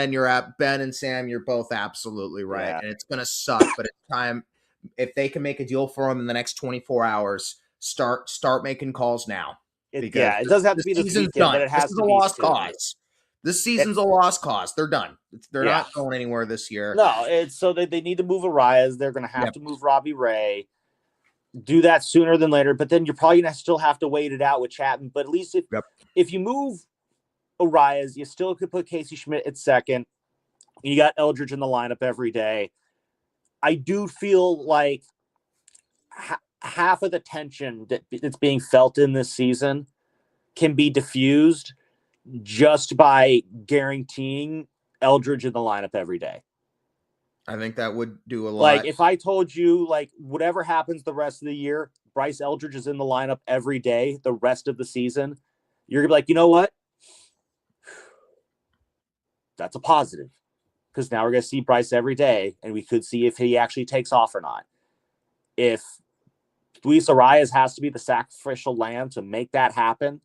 Ben and Sam, you're both absolutely right, Yeah, and it's gonna suck. But it's time if they can make a deal for him in the next 24 hours. Start making calls now because it doesn't have the to be this season's weekend, but done. it This has is to a be lost soon. cause. This season's a lost cause. They're done. They're Yeah. not going anywhere this year. No, it's so they need to move Arias. They're going to have Yep. to move Robbie Ray. Do that sooner than later, but then you're probably going to still have to wait it out with Chapman. But at least Yep. if you move Arias, you still could put Casey Schmidt at second. You got Eldridge in the lineup every day. I do feel like half of the tension that's being felt in this season can be diffused just by guaranteeing Eldridge in the lineup every day. I think that would do a Like lot. if I told you, like, whatever happens the rest of the year, Bryce Eldridge is in the lineup every day the rest of the season, you're gonna be like, you know what? That's a positive. Because now we're gonna see Bryce every day, and we could see if he actually takes off or not. If Luis Arias has to be the sacrificial lamb to make that happen,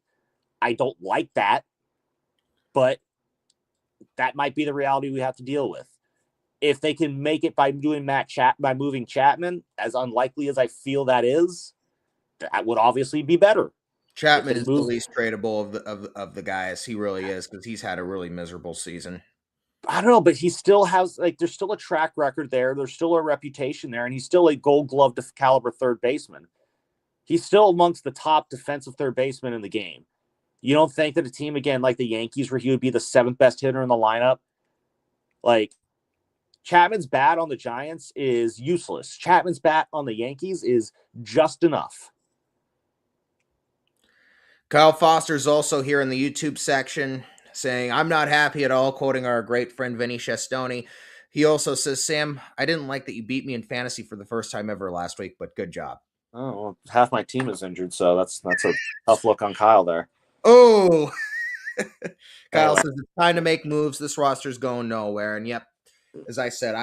I don't like that, but that might be the reality we have to deal with. If they can make it by doing by moving Chapman, as unlikely as I feel that is, that would obviously be better. Chapman is the least tradable of the guys. He really is because he's had a really miserable season. I don't know, but he still has there's still a track record there. There's still a reputation there, and he's still a Gold Glove caliber third baseman. He's still amongst the top defensive third basemen in the game. You don't think that a team again like the Yankees, where he would be the seventh best hitter in the lineup, like Chapman's bat on the Giants is useless. Chapman's bat on the Yankees is just enough. Kyle Foster's also here in the YouTube section saying, I'm not happy at all, quoting our great friend Vinny Shestoni. He also says, Sam, I didn't like that you beat me in fantasy for the first time ever last week, but good job. Oh, well, half my team is injured, so that's a tough look on Kyle there. Oh, Kyle Anyway. says it's time to make moves. This roster's going nowhere. And yep, as I said,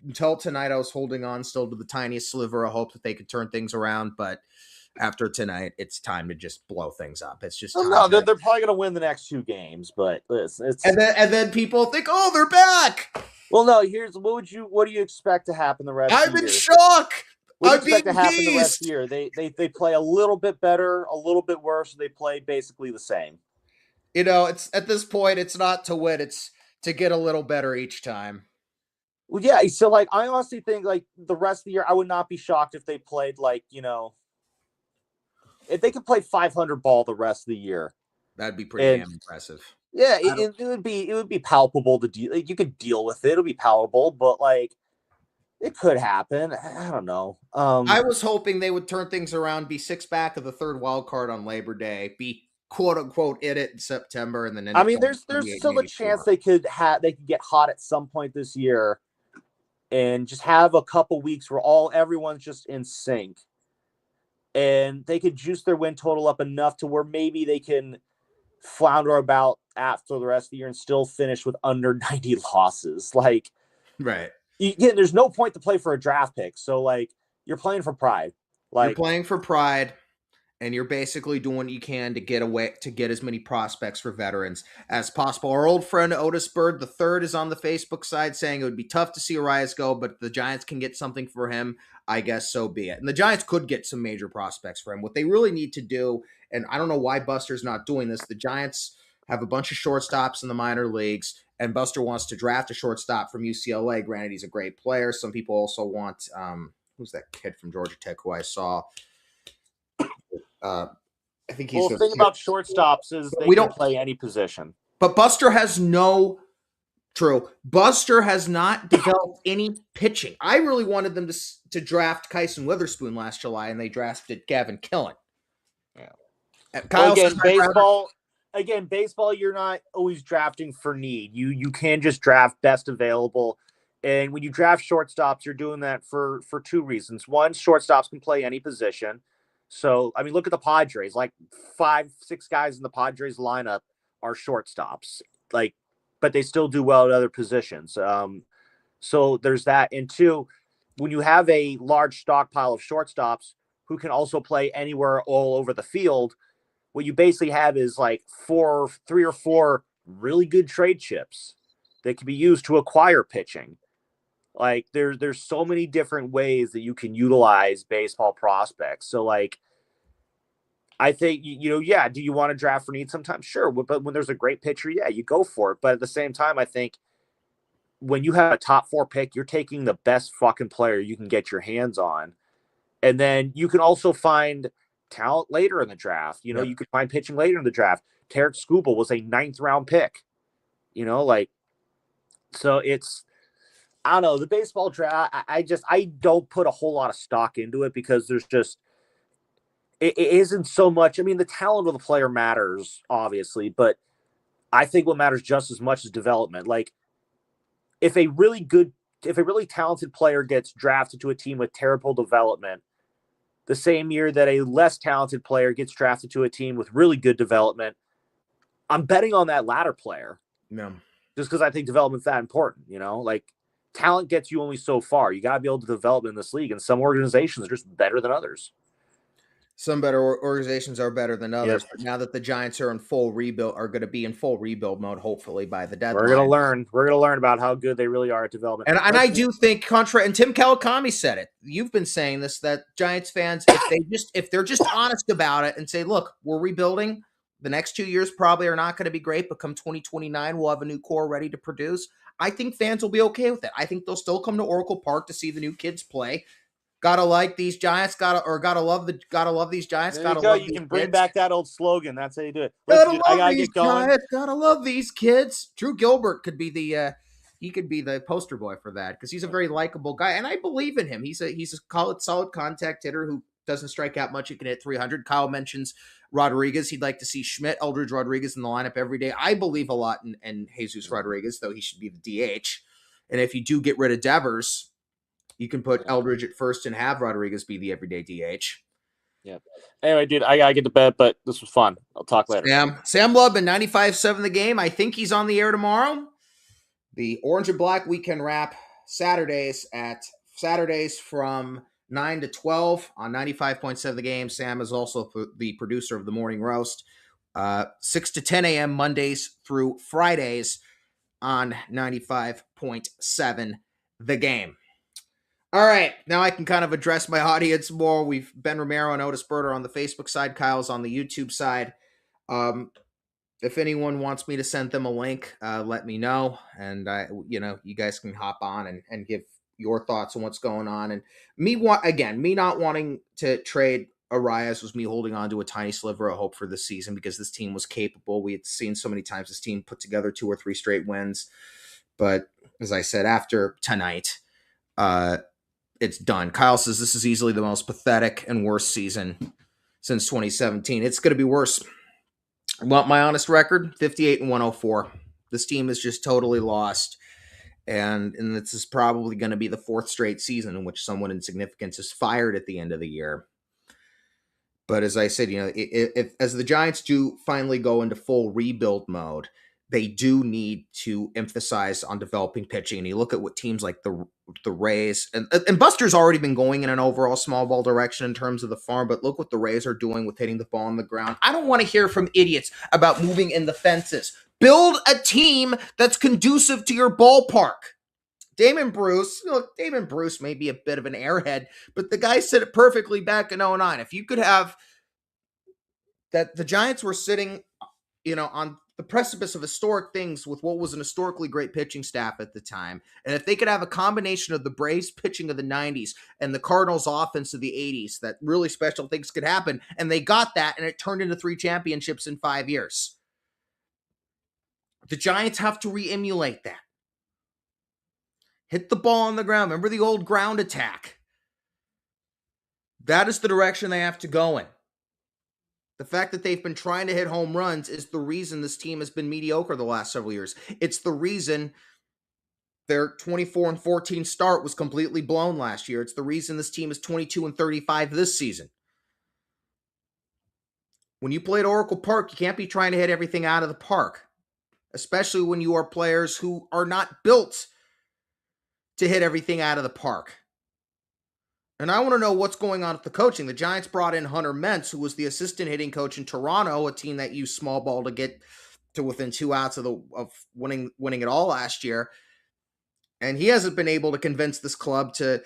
until tonight, I was holding on still to the tiniest sliver of hope that they could turn things around, but after tonight, it's time to just blow things up. It's just time. No, they're probably going to win the next 2 games, but it's and then people think, oh, they're back. Well, no. What do you expect to happen the rest of the year? I'm in shock. What do you expect to happen the rest of the year? They play a little bit better, a little bit worse. They play basically the same. It's at this point, it's not to win; it's to get a little better each time. Well, yeah. So, like, I honestly think like the rest of the year, I would not be shocked if they played if they could play 500 ball the rest of the year. That'd be pretty damn impressive. Yeah, it would be palpable to deal. Like, you could deal with it. It'll be palatable, but like it could happen. I don't know. I was hoping they would turn things around, be 6 back of the third wild card on Labor Day, be quote unquote in it in September, and then I mean, there's still a chance they could get hot at some point this year, and just have a couple weeks where everyone's just in sync, and they could juice their win total up enough to where maybe they can flounder about after the rest of the year and still finish with under 90 losses. Like, right. Again, there's no point to play for a draft pick. So, like, you're playing for pride. Like, you're playing for pride, and you're basically doing what you can to get as many prospects for veterans as possible. Our old friend Otis Bird III is on the Facebook side saying it would be tough to see Arias go, but the Giants can get something for him. I guess so be it. And the Giants could get some major prospects for him. What they really need to do, and I don't know why Buster's not doing this, the Giants have a bunch of shortstops in the minor leagues, and Buster wants to draft a shortstop from UCLA. Granted, he's a great player. Some people also want, who's that kid from Georgia Tech who I saw? I think he's the thing about shortstops is they don't play any position. But Buster has Buster has not developed any pitching. I really wanted them to draft Kyson Witherspoon last July, and they drafted Gavin Killen. Yeah. Kyle baseball. Again, baseball, you're not always drafting for need. You can just draft best available. And when you draft shortstops, you're doing that for 2 reasons. One, shortstops can play any position. So, I mean, look at the Padres. Like 5, 6 guys in the Padres lineup are shortstops. Like, but they still do well at other positions. So there's that. And 2, when you have a large stockpile of shortstops who can also play anywhere all over the field, what you basically have is like 3 or 4 really good trade chips that can be used to acquire pitching. Like there's so many different ways that you can utilize baseball prospects. So like I think yeah. Do you want to draft for need sometimes? Sure, but when there's a great pitcher, yeah, you go for it. But at the same time, I think when you have a top 4 pick, you're taking the best fucking player you can get your hands on, and then you can also find talent later in the draft. You Yep. could find pitching later in the draft. Tarek Skubal was a 9th round pick. Like so it's I don't know the baseball draft. I don't put a whole lot of stock into it because there's just it isn't so much. I mean, the talent of the player matters, obviously, but I think what matters just as much is development. Like, if a really good, if a really talented player gets drafted to a team with terrible development, the same year that a less talented player gets drafted to a team with really good development, I'm betting on that latter player. Yeah. Just because I think development's that important. Like talent gets you only so far. You got to be able to develop in this league, and some organizations are just better than others. Some better organizations are better than Yep. others, but now that the Giants are going to be in full rebuild mode, hopefully by the We're gonna deadline. learn. We're gonna learn about how good they really are at development. And I do think and Tim Kawakami said it. You've been saying this, that Giants fans, if they're just honest about it and say, look, we're rebuilding. The next 2 years probably are not going to be great, but come 2029, we'll have a new core ready to produce. I think fans will be okay with it. I think they'll still come to Oracle Park to see the new kids play. Gotta like these Giants. Gotta love these Giants. There you Gotta go. love You these can bring kids. back that old slogan. That's how you do it. Listen, Gotta dude, I love gotta these get going. Giants. Gotta love these kids. Drew Gilbert could be he could be the poster boy for that because he's a very likable guy, and I believe in him. He's a solid contact hitter who doesn't strike out much. He can hit 300. Kyle mentions Rodriguez. He'd like to see Schmidt, Eldridge Rodriguez in the lineup every day. I believe a lot in Jesus Rodriguez, though he should be the DH. And if you do get rid of Devers, you can put Eldridge at first and have Rodriguez be the everyday DH. Yeah. Anyway, dude, I gotta get to bed, but this was fun. I'll talk later. Sam Lubman, 95.7 The Game. I think he's on the air tomorrow. The Orange and Black Weekend Wrap Saturdays from 9 to 12 on 95.7 The Game. Sam is also the producer of the Morning Roast. 6 to 10 a.m. Mondays through Fridays on 95.7 The Game. All right, now I can kind of address my audience more. We've Ben Romero and Otis Berter on the Facebook side. Kyle's on the YouTube side. If anyone wants me to send them a link, let me know. And you guys can hop on and give your thoughts on what's going on. And me not wanting to trade Arias was me holding on to a tiny sliver of hope for this season because this team was capable. We had seen so many times this team put together 2 or 3 straight wins. But as I said, after tonight, it's done. Kyle says this is easily the most pathetic and worst season since 2017. It's going to be worse. I want my honest record, 58-104. This team is just totally lost. And this is probably going to be the 4th straight season in which someone insignificant is fired at the end of the year. But as I said, if as the Giants do finally go into full rebuild mode, they do need to emphasize on developing pitching. And you look at what teams like the Rays and Buster's already been going in an overall small ball direction in terms of the farm, but look what the Rays are doing with hitting the ball on the ground. I don't want to hear from idiots about moving in the fences. Build a team that's conducive to your ballpark. Damon Bruce may be a bit of an airhead, but the guy said it perfectly back in 2009. If you could have that, the Giants were sitting, on the precipice of historic things with what was an historically great pitching staff at the time. And if they could have a combination of the Braves pitching of the 90s and the Cardinals offense of the 80s, that really special things could happen. And they got that, and it turned into 3 championships in 5 years. The Giants have to re-emulate that. Hit the ball on the ground. Remember the old ground attack. That is the direction they have to go in. The fact that they've been trying to hit home runs is the reason this team has been mediocre the last several years. It's the reason their 24-14 start was completely blown last year. It's the reason this team is 22-35 this season. When you play at Oracle Park, you can't be trying to hit everything out of the park, especially when you are players who are not built to hit everything out of the park. And I want to know what's going on with the coaching. The Giants brought in Hunter Mentz, who was the assistant hitting coach in Toronto, a team that used small ball to get to within 2 outs of winning it all last year, and he hasn't been able to convince this club to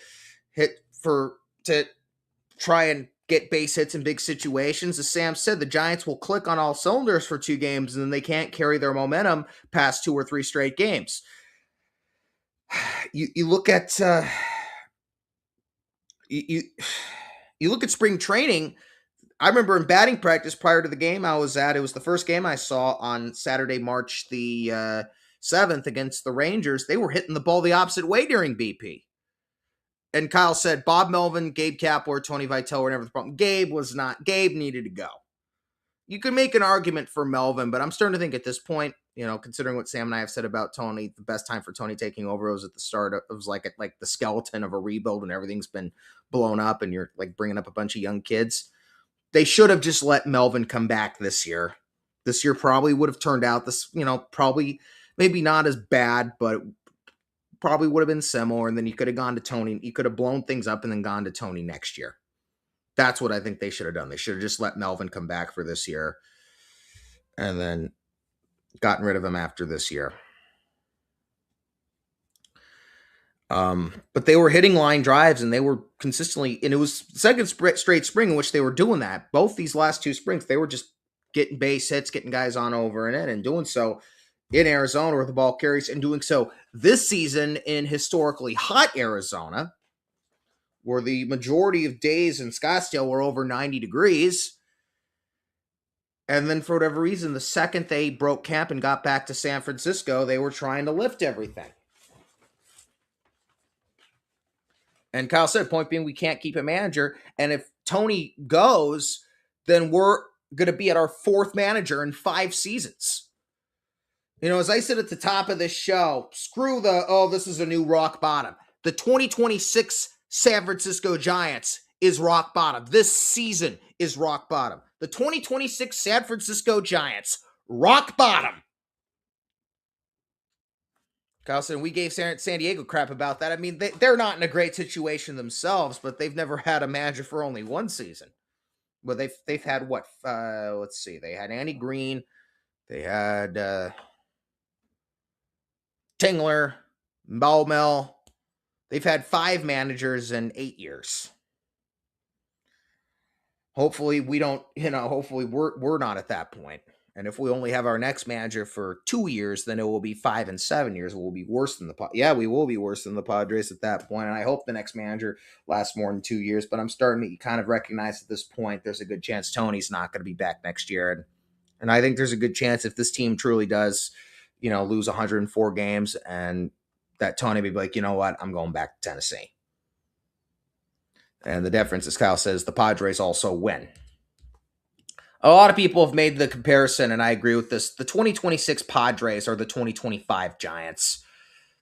to try and get base hits in big situations. As Sam said, the Giants will click on all cylinders for 2 games, and then they can't carry their momentum past 2 or 3 straight games. You look at you you look at spring training. I remember in batting practice prior to the game I was at, it was the first game I saw on Saturday, March the 7th against the Rangers. They were hitting the ball the opposite way during BP. And Kyle said Bob Melvin, Gabe Kapler, Tony Vitello were never the problem. Gabe needed to go. You could make an argument for Melvin, but I'm starting to think at this point, considering what Sam and I have said about Tony, the best time for Tony taking over was at the start. It was like the skeleton of a rebuild and everything's been blown up and you're like bringing up a bunch of young kids. They should have just let Melvin come back this year. This year probably would have turned out probably maybe not as bad, but probably would have been similar. And then you could have gone to Tony. You could have blown things up and then gone to Tony next year. That's what I think they should have done. They should have just let Melvin come back for this year and then gotten rid of him after this year. But they were hitting line drives and they were consistently, and it was second straight spring in which they were doing that. Both these last 2 springs, they were just getting base hits, getting guys on over and in, and doing so in Arizona where the ball carries, and doing so this season in historically hot Arizona, where the majority of days in Scottsdale were over 90 degrees. And then for whatever reason, the second they broke camp and got back to San Francisco, they were trying to lift everything. And Kyle said, point being, we can't keep a manager. And if Tony goes, then we're going to be at our 4th manager in 5 seasons. As I said at the top of this show, screw this is a new rock bottom. The 2026 San Francisco Giants is rock bottom. This season is rock bottom. The 2026 San Francisco Giants, rock bottom. Kyle said, we gave San Diego crap about that. I mean, they're not in a great situation themselves, but they've never had a manager for only 1 season. Well, they've had what? Let's see. They had Andy Green. They had Tingler, Baumel. They've had 5 managers in 8 years. Hopefully we don't, hopefully we're not at that point. And if we only have our next manager for 2 years, then it will be 5 and 7 years. We'll be worse than we will be worse than the Padres at that point. And I hope the next manager lasts more than 2 years. But I'm starting to kind of recognize at this point, there's a good chance Tony's not going to be back next year. And I think there's a good chance if this team truly does, lose 104 games, and that Tony will be like, you know what, I'm going back to Tennessee. And the difference, as Kyle says, the Padres also win. A lot of people have made the comparison, and I agree with this. The 2026 Padres are the 2025 Giants.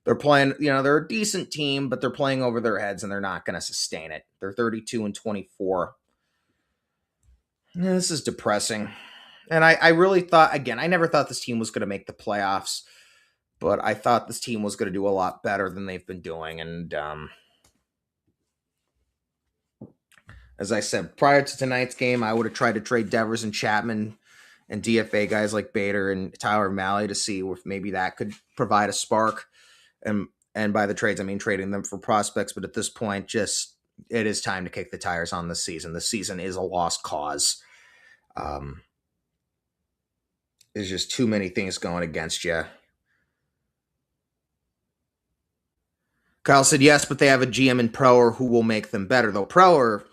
They're playing, they're a decent team, but they're playing over their heads, and they're not going to sustain it. They're 32-24. This is depressing. And I really thought, again, I never thought this team was going to make the playoffs, but I thought this team was going to do a lot better than they've been doing. And as I said, prior to tonight's game, I would have tried to trade Devers and Chapman and DFA guys like Bader and Tyler Malley to see if maybe that could provide a spark. And by the trades, I mean trading them for prospects. But at this point, it is time to kick the tires on this season. The season is a lost cause. There's just too many things going against you. Kyle said yes, but they have a GM in Proer who will make them better. Though Proer,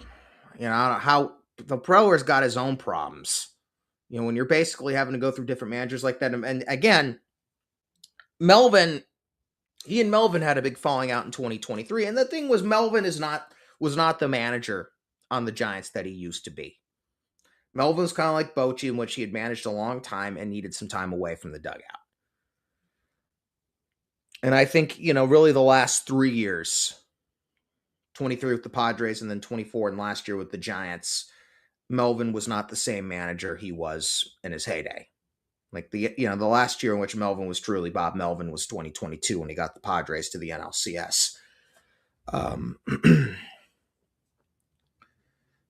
I don't know how the Proer's got his own problems. When you're basically having to go through different managers like that. And again, he and Melvin had a big falling out in 2023. And the thing was, Melvin was not the manager on the Giants that he used to be. Melvin's kind of like Bochy, in which he had managed a long time and needed some time away from the dugout. And I think, really the last 3 years, 23 with the Padres and then 24 and last year with the Giants, Melvin was not the same manager he was in his heyday. Like the last year in which Melvin was truly Bob Melvin was 2022 when he got the Padres to the NLCS.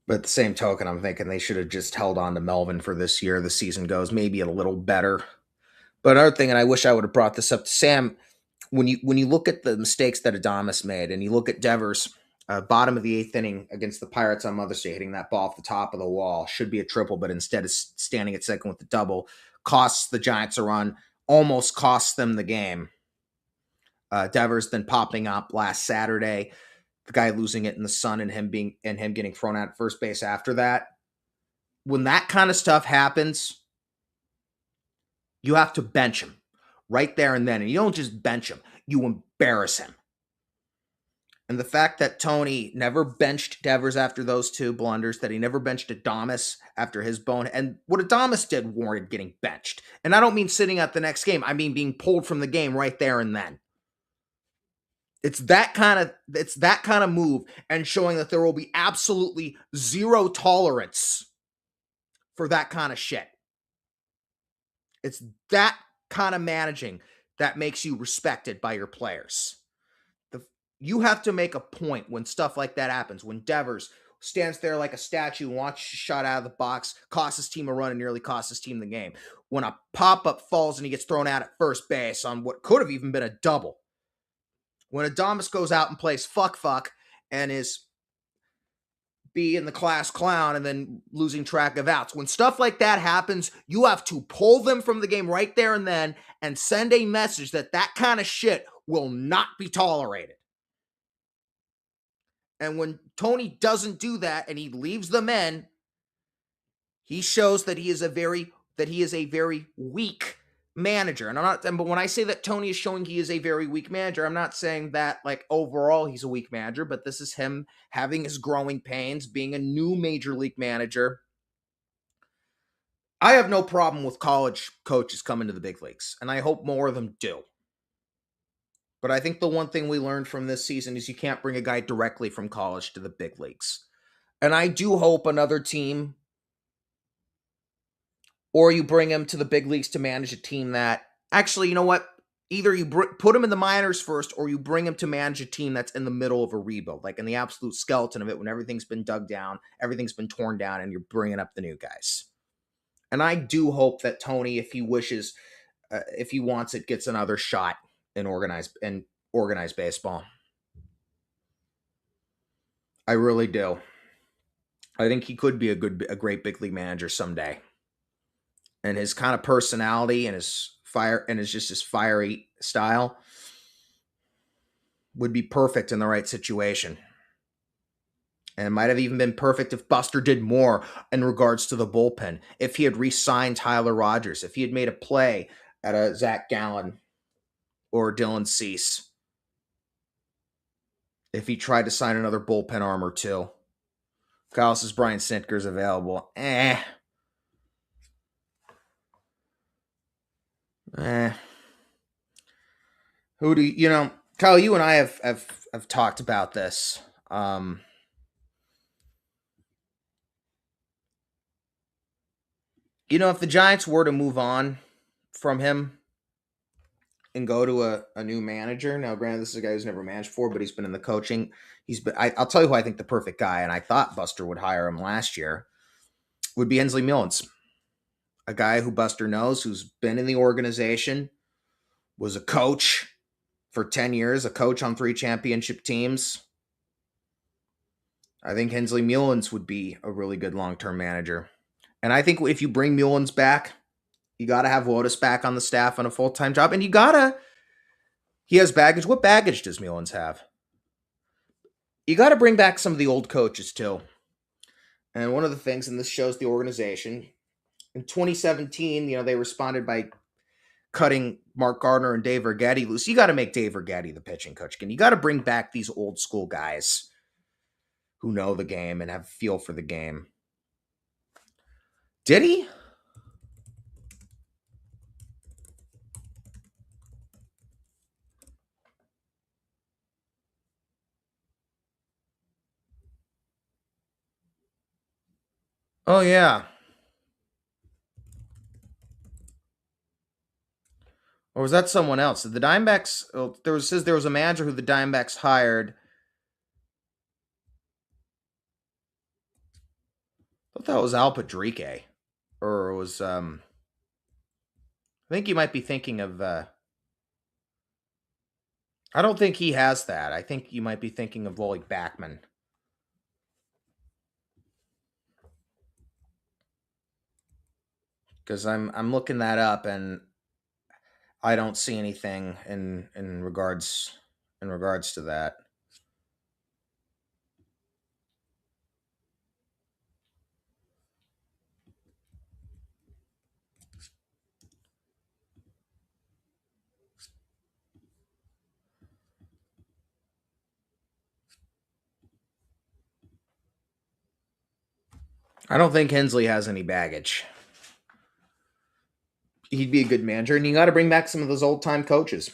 But at the same token, I'm thinking they should have just held on to Melvin for this year. The season goes maybe a little better. But another thing, and I wish I would have brought this up to Sam, when you look at the mistakes that Adamas made, and you look at Devers, bottom of the eighth inning against the Pirates on Mother's Day, hitting that ball off the top of the wall, should be a triple, but instead of standing at second with the double, costs the Giants a run, almost costs them the game. Devers then popping up last Saturday, the guy losing it in the sun, and him getting thrown out at first base after that. When that kind of stuff happens, you have to bench him right there and then. And you don't just bench him, you embarrass him. And the fact that Tony never benched Devers after those two blunders, that he never benched Adamas after his bone, and what Adamas did warranted getting benched. And I don't mean sitting at the next game, I mean being pulled from the game right there and then. It's that kind of move, and showing that there will be absolutely zero tolerance for that kind of shit. It's that kind of managing that makes you respected by your players. You have to make a point when stuff like that happens. When Devers stands there like a statue and watches a shot out of the box, costs his team a run and nearly costs his team the game. When a pop-up falls and he gets thrown out at first base on what could have even been a double. When Adamas goes out and plays fuck and is be in the class clown and then losing track of outs. When stuff like that happens, you have to pull them from the game right there and then and send a message that that kind of shit will not be tolerated. And when Tony doesn't do that and he leaves them in, he shows that he is a very weak manager. And but when I say that Tony is showing he is a very weak manager, I'm not saying that like overall he's a weak manager, but this is him having his growing pains, being a new major league manager. I have no problem with college coaches coming to the big leagues, and I hope more of them do. But I think the one thing we learned from this season is you can't bring a guy directly from college to the big leagues. And I do hope another team, or you bring him to the big leagues to manage a team that actually, you know what? Either you put him in the minors first, or you bring him to manage a team that's in the middle of a rebuild, like in the absolute skeleton of it, when everything's been dug down, everything's been torn down, and you're bringing up the new guys. And I do hope that Tony, if he wishes, if he wants it, gets another shot in organized baseball. I really do. I think he could be a great big league manager someday. And his kind of personality and his fiery style would be perfect in the right situation. And it might have even been perfect if Buster did more in regards to the bullpen. If he had re-signed Tyler Rogers, if he had made a play at a Zach Gallen or Dylan Cease, if he tried to sign another bullpen arm or two. Kyle says Brian Snitker's available. Eh. Who do you, Kyle, you and I have talked about this. If the Giants were to move on from him and go to a new manager, now granted this is a guy who's never managed before, but he's been in the coaching. I'll tell you who I think the perfect guy, and I thought Buster would hire him last year, would be Hensley Mullins. A guy who Buster knows, who's been in the organization, was a coach for 10 years, a coach on 3 championship teams. I think Hensley Mullins would be a really good long-term manager. And I think if you bring Mullins back, you got to have Wotus back on the staff on a full-time job. And he has baggage. What baggage does Mullins have? You got to bring back some of the old coaches too. And one of the things, and this shows the organization, in 2017, they responded by cutting Mark Gardner and Dave Righetti loose. You got to make Dave Righetti the pitching coach again. You got to bring back these old school guys who know the game and have a feel for the game. Did he? Oh, yeah. Or was that someone else? The Diamondbacks, says there was a manager who the Diamondbacks hired. I thought that was Al Padrique. Or it was, I think you might be thinking of. I don't think he has that. I think you might be thinking of Lloyd Backman because I'm looking that up and I don't see anything in regards to that. I don't think Hensley has any baggage. He'd be a good manager, and you got to bring back some of those old time coaches.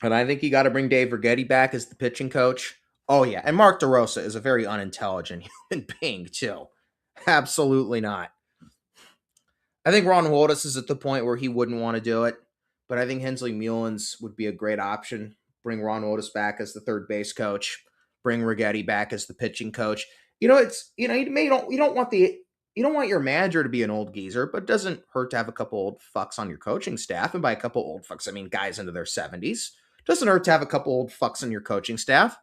And I think you got to bring Dave Righetti back as the pitching coach. Oh yeah, and Mark DeRosa is a very unintelligent human being too. Absolutely not. I think Ron Woldus is at the point where he wouldn't want to do it, but I think Hensley Mullins would be a great option. Bring Ron Woldus back as the third base coach. Bring Righetti back as the pitching coach. It's you don't want your manager to be an old geezer, but it doesn't hurt to have a couple old fucks on your coaching staff. And by a couple old fucks, I mean guys into their 70s. Doesn't hurt to have a couple old fucks on your coaching staff.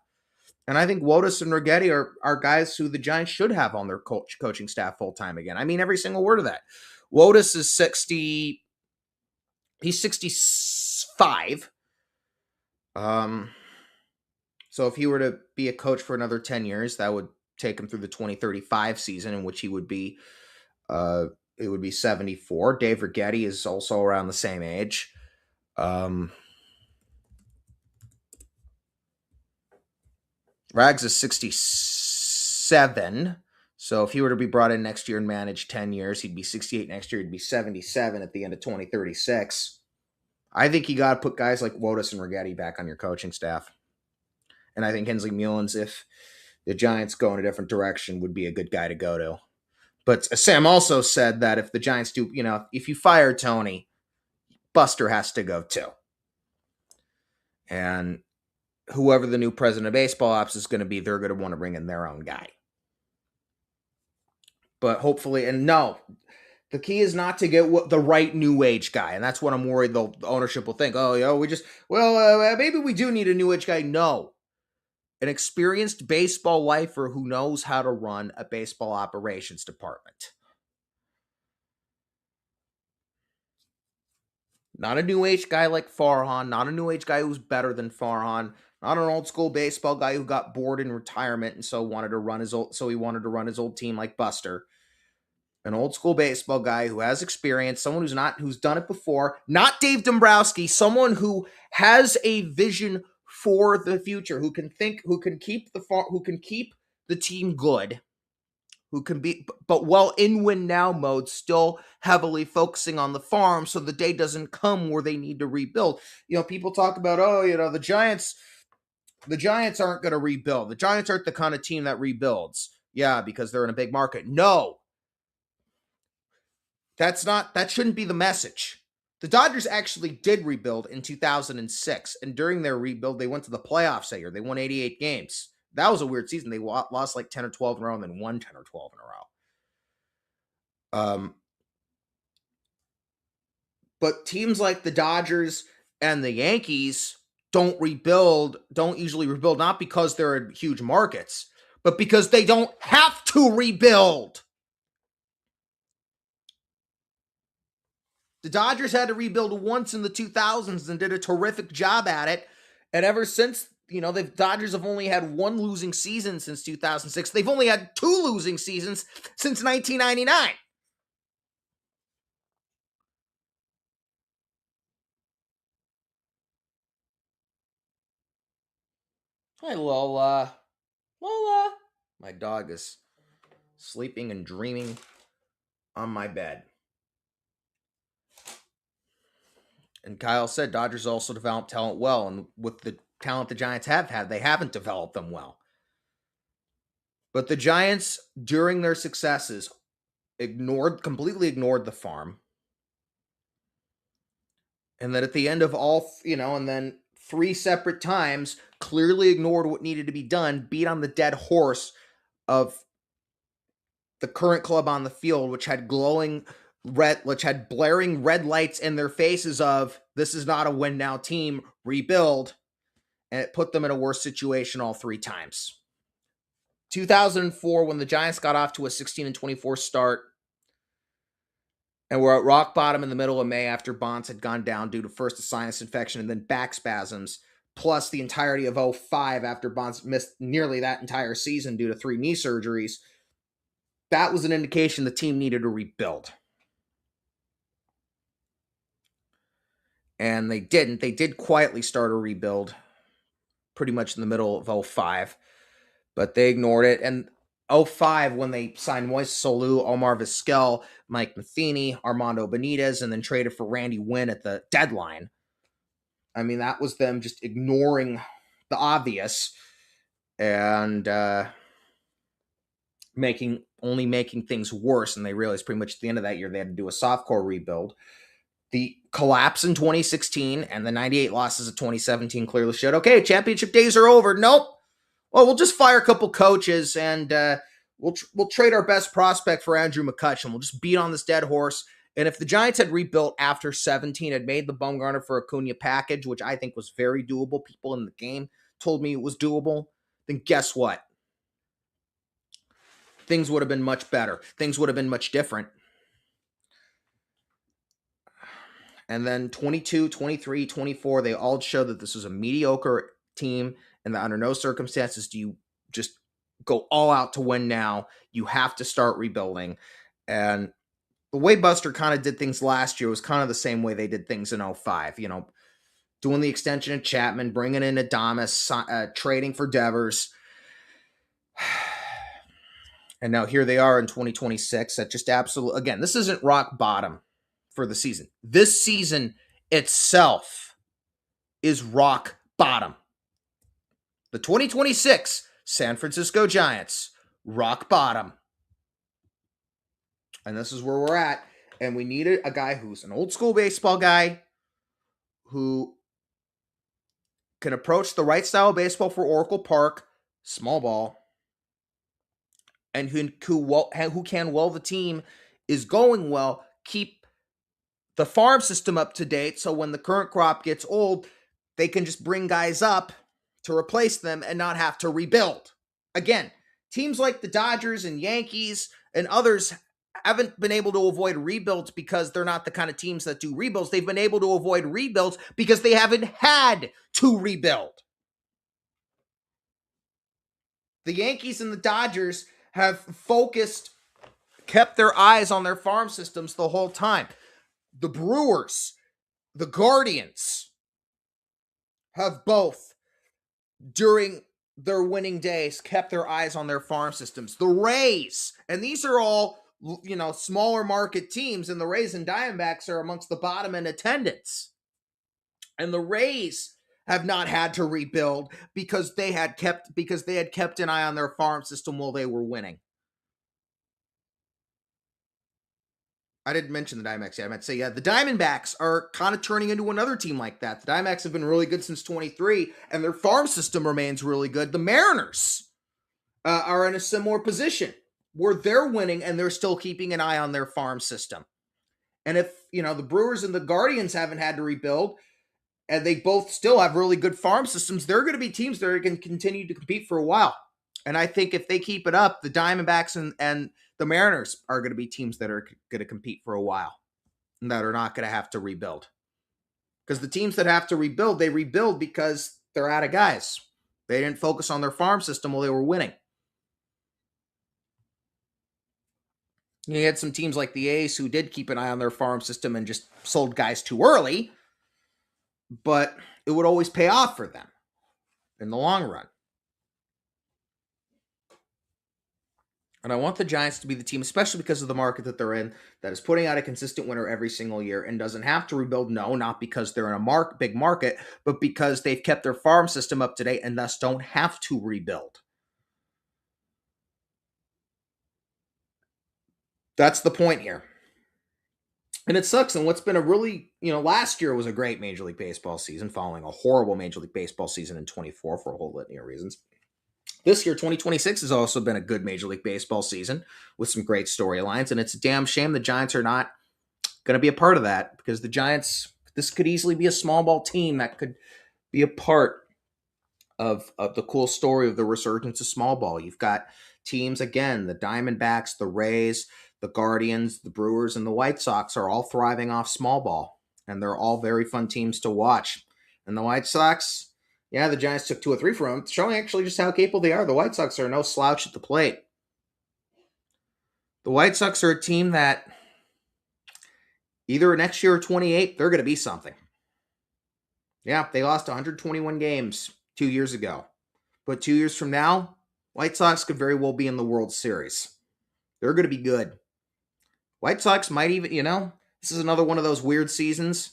And I think Wotus and Righetti are guys who the Giants should have on their coaching staff full time again. I mean every single word of that. Wotus is 60. He's 65. So if he were to be a coach for another 10 years, that would take him through the 2035 season, in which he would be it would be 74. Dave Righetti is also around the same age. Rags is 67. So if he were to be brought in next year and manage 10 years, he'd be 68 next year. He'd be 77 at the end of 2036. I think you got to put guys like Wotus and Righetti back on your coaching staff. And I think Hensley Mullins, if the Giants go in a different direction, would be a good guy to go to. But Sam also said that if the Giants do, if you fire Tony, Buster has to go too. And whoever the new president of baseball ops is going to be, they're going to want to bring in their own guy. But hopefully, and no, the key is not to get the right new age guy. And that's what I'm worried the ownership will think. Oh, maybe we do need a new age guy. No. An experienced baseball lifer who knows how to run a baseball operations department. Not a new age guy like Farhan, not a new age guy who's better than Farhan, not an old school baseball guy who got bored in retirement and so he wanted to run his old team like Buster. An old school baseball guy who has experience, someone who's done it before, not Dave Dombrowski, someone who has a vision for the future, who can keep the team good, who can be, but while in win now mode, still heavily focusing on the farm so the day doesn't come where they need to rebuild. People talk about, the Giants aren't going to rebuild. The Giants aren't the kind of team that rebuilds. Yeah, because they're in a big market. No. That shouldn't be the message. The Dodgers actually did rebuild in 2006, and during their rebuild, they went to the playoffs that year. They won 88 games. That was a weird season. They lost like 10 or 12 in a row and then won 10 or 12 in a row. But teams like the Dodgers and the Yankees don't usually rebuild, not because they're in huge markets, but because they don't have to rebuild. The Dodgers had to rebuild once in the 2000s and did a terrific job at it. And ever since, the Dodgers have only had one losing season since 2006. They've only had two losing seasons since 1999. Hi, Lola. Lola. My dog is sleeping and dreaming on my bed. And Kyle said Dodgers also develop talent well, and with the talent the Giants have had, they haven't developed them well. But the Giants, during their successes, completely ignored the farm. And then at the end of and then three separate times, clearly ignored what needed to be done, beat on the dead horse of the current club on the field, which had glowing which had blaring red lights in their faces of this is not a win now team, rebuild, and it put them in a worse situation all three times. 2004, when the Giants got off to a 16-24 start and were at rock bottom in the middle of May after Bonds had gone down due to first a sinus infection and then back spasms, plus the entirety of 05 after Bonds missed nearly that entire season due to 3 knee surgeries, that was an indication the team needed to rebuild. And they didn't. They did quietly start a rebuild pretty much in the middle of 05, but they ignored it. And 05, when they signed Moises Solu, Omar Vizquel, Mike Matheny, Armando Benitez, and then traded for Randy Wynn at the deadline. I mean, that was them just ignoring the obvious and making things worse. And they realized pretty much at the end of that year they had to do a softcore rebuild. The collapse in 2016 and the 98 losses of 2017 clearly showed, okay, championship days are over. Nope. Well, we'll just fire a couple coaches and we'll trade our best prospect for Andrew McCutchen. We'll just beat on this dead horse. And if the Giants had rebuilt after 17, had made the Bumgarner for Acuna package, which I think was very doable, people in the game told me it was doable, then guess what? Things would have been much better. Things would have been much different. And then 22, 23, 24, they all showed that this was a mediocre team and that under no circumstances do you just go all out to win now. You have to start rebuilding. And the way Buster kind of did things last year was kind of the same way they did things in 05. You know, doing the extension of Chapman, bringing in Adames, trading for Devers. And now here they are in 2026 at just absolute, again, this isn't rock bottom for the season. This season itself is rock bottom. The 2026 San Francisco Giants, rock bottom. And this is where we're at. And we needed a guy who's an old school baseball guy who can approach the right style of baseball for Oracle Park, small ball, and who can, while the team is going well, keep the farm system up to date so when the current crop gets old, they can just bring guys up to replace them and not have to rebuild. Again, teams like the Dodgers and Yankees and others haven't been able to avoid rebuilds because they're not the kind of teams that do rebuilds. They've been able to avoid rebuilds because they haven't had to rebuild. The Yankees and the Dodgers have kept their eyes on their farm systems the whole time. The Brewers, the Guardians have both, during their winning days, kept their eyes on their farm systems. The Rays, and these are all, you know, smaller market teams, and the Rays and Diamondbacks are amongst the bottom in attendance. And the Rays have not had to rebuild because they had kept an eye on their farm system while they were winning. I didn't mention the Diamondbacks yet. I meant to say, yeah, the Diamondbacks are kind of turning into another team like that. The Diamondbacks have been really good since 23, and their farm system remains really good. The Mariners are in a similar position where they're winning and they're still keeping an eye on their farm system. And if, you know, the Brewers and the Guardians haven't had to rebuild, and they both still have really good farm systems, they're going to be teams that are going to continue to compete for a while. And I think if they keep it up, the Diamondbacks and the Mariners are going to be teams that are going to compete for a while and that are not going to have to rebuild. Because the teams that have to rebuild, they rebuild because they're out of guys. They didn't focus on their farm system while they were winning. You had some teams like the A's who did keep an eye on their farm system and just sold guys too early, but it would always pay off for them in the long run. And I want the Giants to be the team, especially because of the market that they're in, that is putting out a consistent winner every single year and doesn't have to rebuild. No, not because they're in a big market, but because they've kept their farm system up to date and thus don't have to rebuild. That's the point here. And it sucks. And what's been a really, last year was a great Major League Baseball season, following a horrible Major League Baseball season in 24 for a whole litany of reasons. This year, 2026, has also been a good Major League Baseball season with some great storylines, and it's a damn shame the Giants are not going to be a part of that because the Giants, this could easily be a small ball team that could be a part of the cool story of the resurgence of small ball. You've got teams, again, the Diamondbacks, the Rays, the Guardians, the Brewers, and the White Sox are all thriving off small ball, and they're all very fun teams to watch. And the White Sox, yeah, the Giants took 2 or 3 from them, showing actually just how capable they are. The White Sox are no slouch at the plate. The White Sox are a team that either next year or 28, they're going to be something. Yeah, they lost 121 games 2 years ago. But 2 years from now, White Sox could very well be in the World Series. They're going to be good. White Sox might even, this is another one of those weird seasons.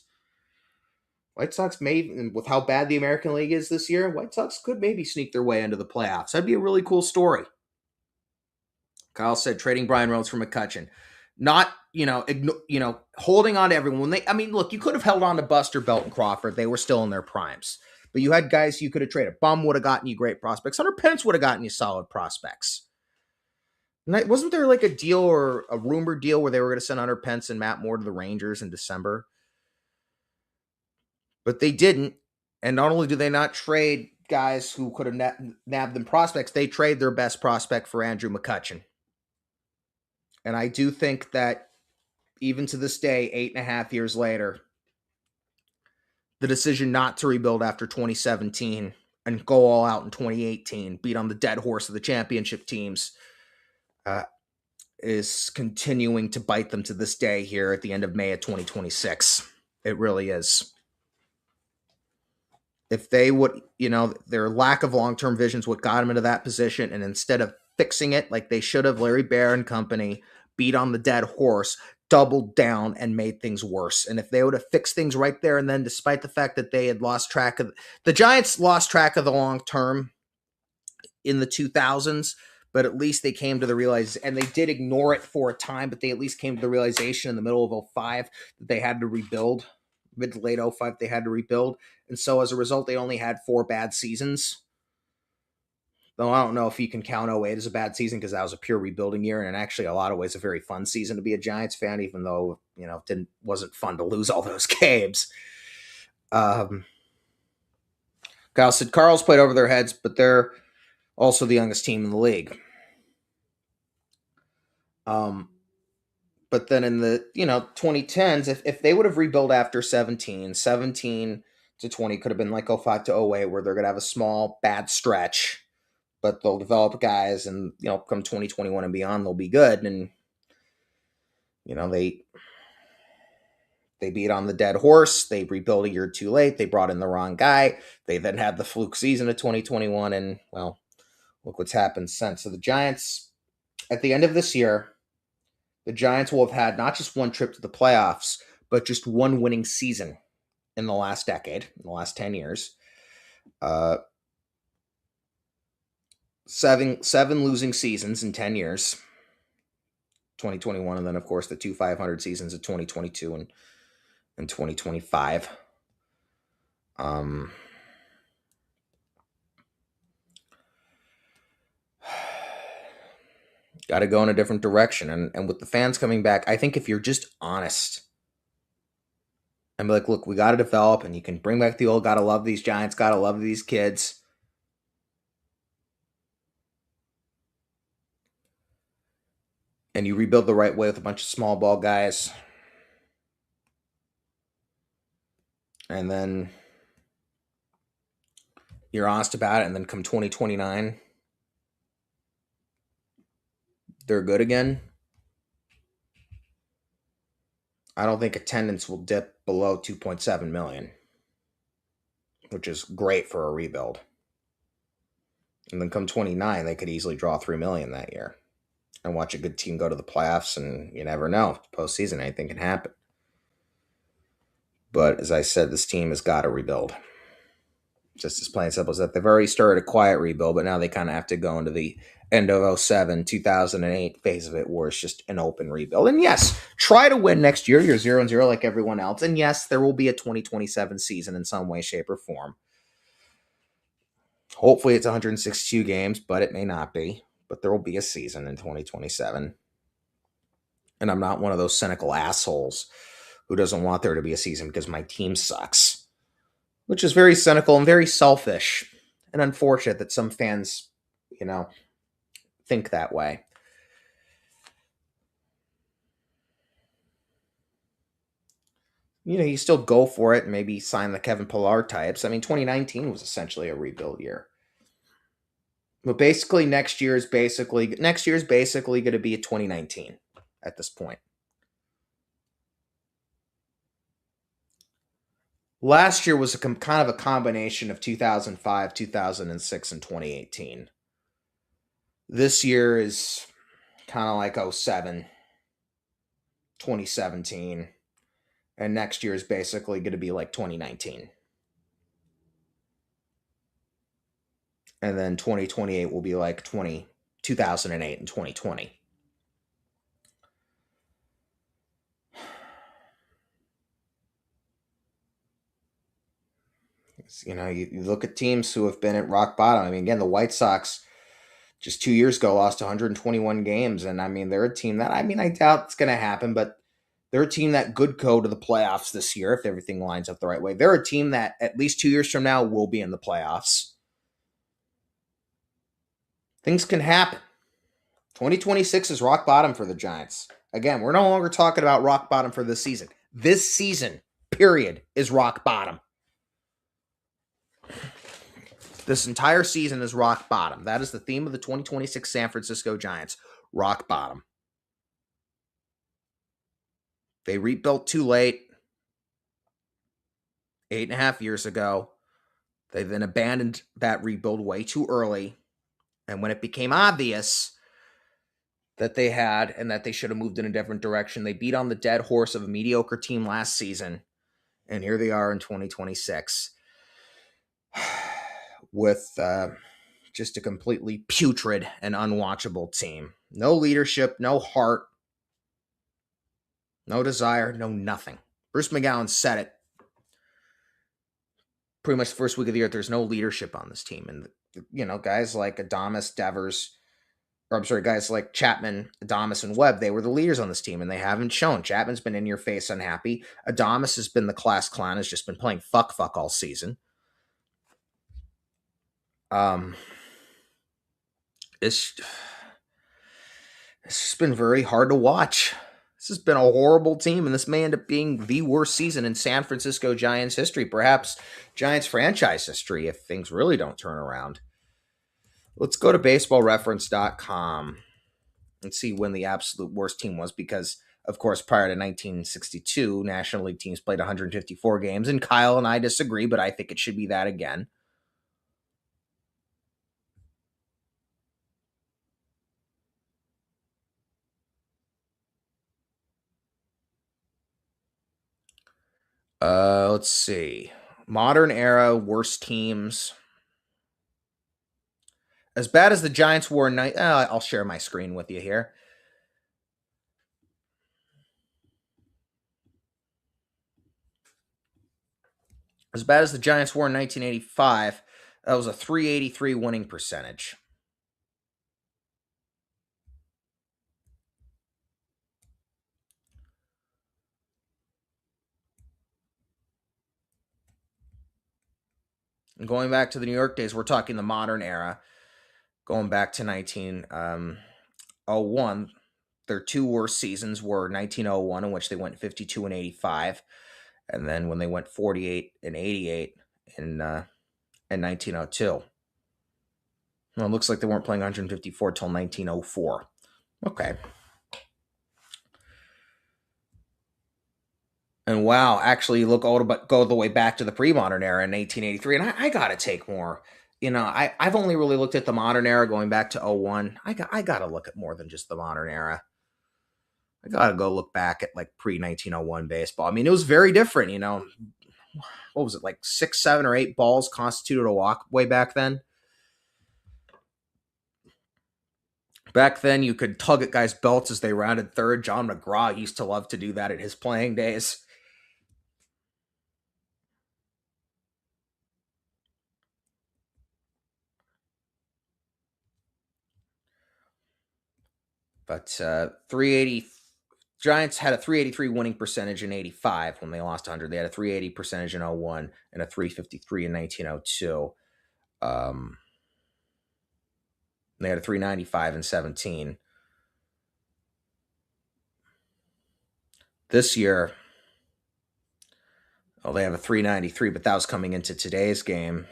White Sox may, with how bad the American League is this year, White Sox could maybe sneak their way into the playoffs. That'd be a really cool story. Kyle said trading Brian Reynolds for McCutchen. Not, holding on to everyone. Look, you could have held on to Buster, Belt, and Crawford. They were still in their primes. But you had guys you could have traded. Bum would have gotten you great prospects. Hunter Pence would have gotten you solid prospects. And wasn't there like a deal or a rumored deal where they were going to send Hunter Pence and Matt Moore to the Rangers in December? But they didn't. And not only do they not trade guys who could have nabbed them prospects, they trade their best prospect for Andrew McCutchen. And I do think that even to this day, 8.5 years later, the decision not to rebuild after 2017 and go all out in 2018, beat on the dead horse of the championship teams, is continuing to bite them to this day here at the end of May of 2026. It really is. If they would, their lack of long-term vision is what got them into that position, and instead of fixing it like they should have, Larry Baer and company beat on the dead horse, doubled down and made things worse. And if they would have fixed things right there and then, despite the fact that they had lost track of the Giants lost track of the long term in the 2000s, but at least they came to the realization, and they did ignore it for a time, but they at least came to the realization in the middle of 05 that they had to rebuild. Mid to late 05, they had to rebuild. And so as a result, they only had 4 bad seasons. Though I don't know if you can count 08 as a bad season because that was a pure rebuilding year, and actually a lot of ways a very fun season to be a Giants fan, even though, it wasn't fun to lose all those games. Kyle said Carl's played over their heads, but they're also the youngest team in the league. But then in the 2010s, if they would have rebuilt after 17 to 20 could have been like 05 to 08, where they're going to have a small bad stretch, but they'll develop guys, and come 2021 and beyond, they'll be good. And they beat on the dead horse. They rebuilt a year too late. They brought in the wrong guy. They then had the fluke season of 2021, and well, look what's happened since. So the Giants, at the end of this year, the Giants will have had not just one trip to the playoffs, but just one winning season in the last decade, in the last 10 years. Seven losing seasons in 10 years, 2021, and then, of course, the 2 500 seasons of 2022 and 2025. Got to go in a different direction. And with the fans coming back, I think if you're just honest and be like, look, we got to develop, and you can bring back the old, got to love these Giants, got to love these kids. And you rebuild the right way with a bunch of small ball guys. And then you're honest about it. And then come 2029, they're good again. I don't think attendance will dip below 2.7 million, which is great for a rebuild. And then come 29, they could easily draw 3 million that year and watch a good team go to the playoffs. And you never know, postseason, anything can happen. But as I said, this team has got to rebuild. Just as plain and simple as that. They've already started a quiet rebuild, but now they kind of have to go into the end of 07, 2008 phase of it, where it's just an open rebuild. And yes, try to win next year. You're 0-0 like everyone else. And yes, there will be a 2027 season in some way, shape, or form. Hopefully it's 162 games, but it may not be. But there will be a season in 2027. And I'm not one of those cynical assholes Who doesn't want there to be a season because my team sucks? Which is very cynical and very selfish and unfortunate that some fans, you know, think that way. You still go for it and maybe sign the Kevin Pillar types. I mean, 2019 was essentially a rebuild year. But basically next year is basically going to be a 2019 at this point. Last year was kind of a combination of 2005, 2006, and 2018. This year is kind of like 07, 2017, and next year is basically going to be like 2019. And then 2028 will be like 2008 and 2020. You look at teams who have been at rock bottom. I mean, again, the White Sox just 2 years ago lost 121 games, and I mean, they're a team that I doubt it's going to happen, but they're a team that could go to the playoffs this year if everything lines up the right way. They're a team that at least 2 years from now will be in the playoffs. Things can happen. 2026 is rock bottom for the Giants. Again, we're no longer talking about rock bottom for this season. This season, period, is rock bottom. This entire season is rock bottom. That is the theme of the 2026 San Francisco Giants. Rock bottom. They rebuilt too late 8.5 years ago. They then abandoned that rebuild way too early. And when it became obvious that they had and that they should have moved in a different direction, they beat on the dead horse of a mediocre team last season. And here they are in 2026 with just a completely putrid and unwatchable team. No leadership, no heart, no desire, no nothing. Bruce McGowan said it pretty much the first week of the year. There's no leadership on this team. And, guys like Adames, Devers, guys like Chapman, Adames, and Webb, they were the leaders on this team, and they haven't shown. Chapman's been in your face unhappy. Adames has been the class clown, has just been playing fuck all season. It's just been very hard to watch. This has been a horrible team, and this may end up being the worst season in San Francisco Giants history, perhaps Giants franchise history, if things really don't turn around. Let's go to baseballreference.com and see when the absolute worst team was, because, of course, prior to 1962, National League teams played 154 games, and Kyle and I disagree, but I think it should be that again. Let's see. Modern era worst teams. As bad as the Giants were, I'll share my screen with you here. As bad as the Giants were in 1985, that was a 383 winning percentage. And going back to the New York days, we're talking the modern era. Going back to 1901, their two worst seasons were 1901, in which they went 52 and 85, and then when they went 48 and 88 in 1902. Well, it looks like they weren't playing 154 till 1904. Okay. And wow, actually, look go the way back to the pre-modern era in 1883, and I got to take more. I've only really looked at the modern era going back to 01. I got to look at more than just the modern era. I got to go look back at like pre-1901 baseball. I mean, it was very different. What was it, like 6, 7, or 8 balls constituted a walk way back then? Back then, you could tug at guys' belts as they rounded third. John McGraw used to love to do that in his playing days. But 380 Giants had a 383 winning percentage in 85 when they lost 100. They had a 380 percentage in 01 and a 353 in 1902. They had a 395 in 17. This year, they have a 393, but that was coming into today's game.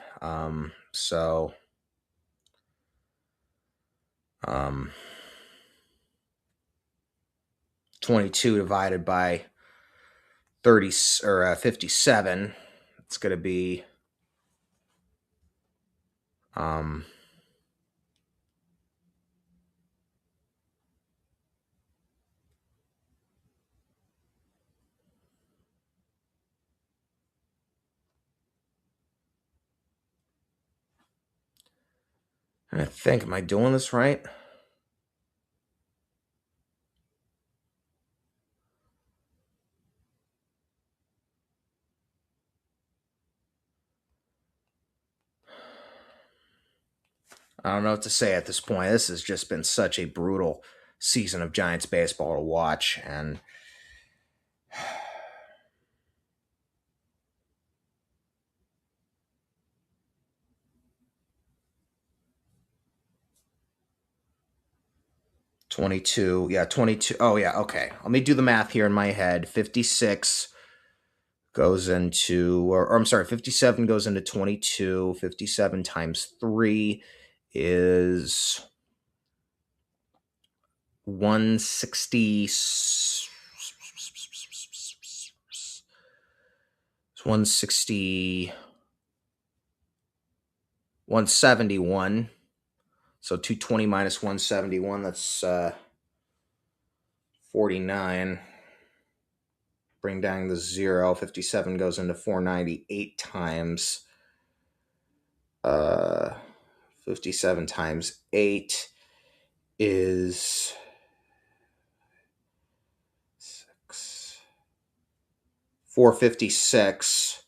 So 22 divided by 30 or 57, it's going to be I think, am I doing this right? I don't know what to say at this point. This has just been such a brutal season of Giants baseball to watch, and 22, yeah, 22. Oh, yeah, okay. Let me do the math here in my head. 56 goes into, or I'm sorry, 57 goes into 22. 57 times 3 is 160. 160, 171. So 220 minus 171, that's 49. Bring down the 0. 57 goes into 498 times. 57 times 8 is 456.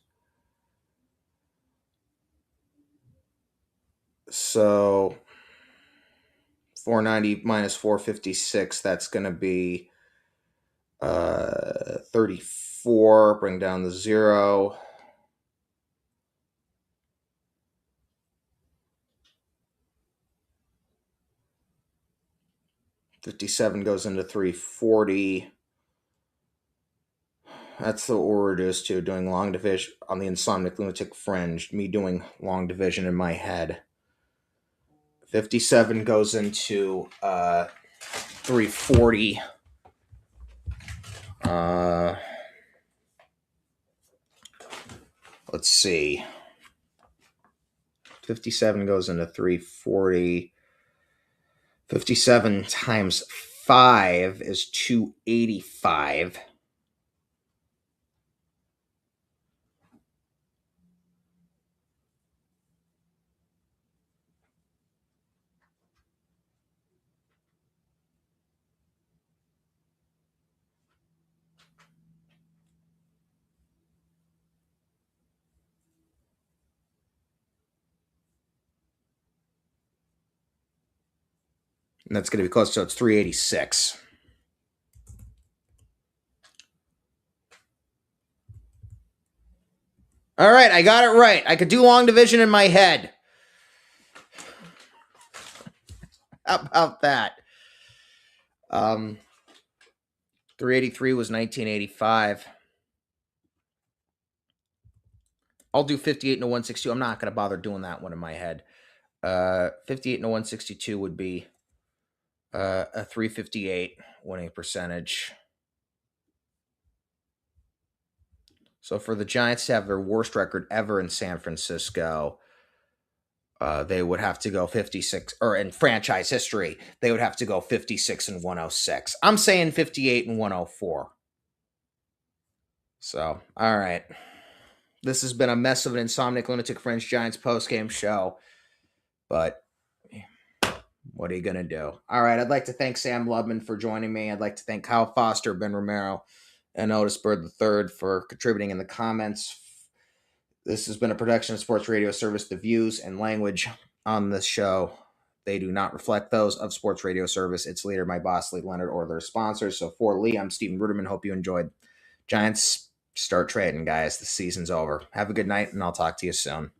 So 490 minus 456, that's going to be 34. Bring down the 0. $57 goes into 340. That's what we're reduced to, doing long division on the Insomniac Lunatic Fringe, me doing long division in my head. 57 goes into 340. Let's see. 57 goes into 340. 57 times 5 is 285. And that's going to be close, so it's 386. All right, I got it right. I could do long division in my head. How about that? 383 was 1985. I'll do 58 into 162. I'm not going to bother doing that one in my head. 58 into 162 would be a 358 winning percentage. So for the Giants to have their worst record ever in San Francisco, they would have to go 56, or in franchise history, they would have to go 56 and 106. I'm saying 58 and 104. So, all right. This has been a mess of an Insomniac Lunatic Fringe Giants postgame show, but what are you going to do? All right, I'd like to thank Sam Lubman for joining me. I'd like to thank Kyle Foster, Ben Romero, and Otis Bird III for contributing in the comments. This has been a production of Sports Radio Service. The views and language on this show They do not reflect those of Sports Radio Service, its leader, my boss, Lee Leonard, or their sponsors. So for Lee, I'm Stephen Ruderman. Hope you enjoyed. Giants, start trading, guys. The season's over. Have a good night, and I'll talk to you soon.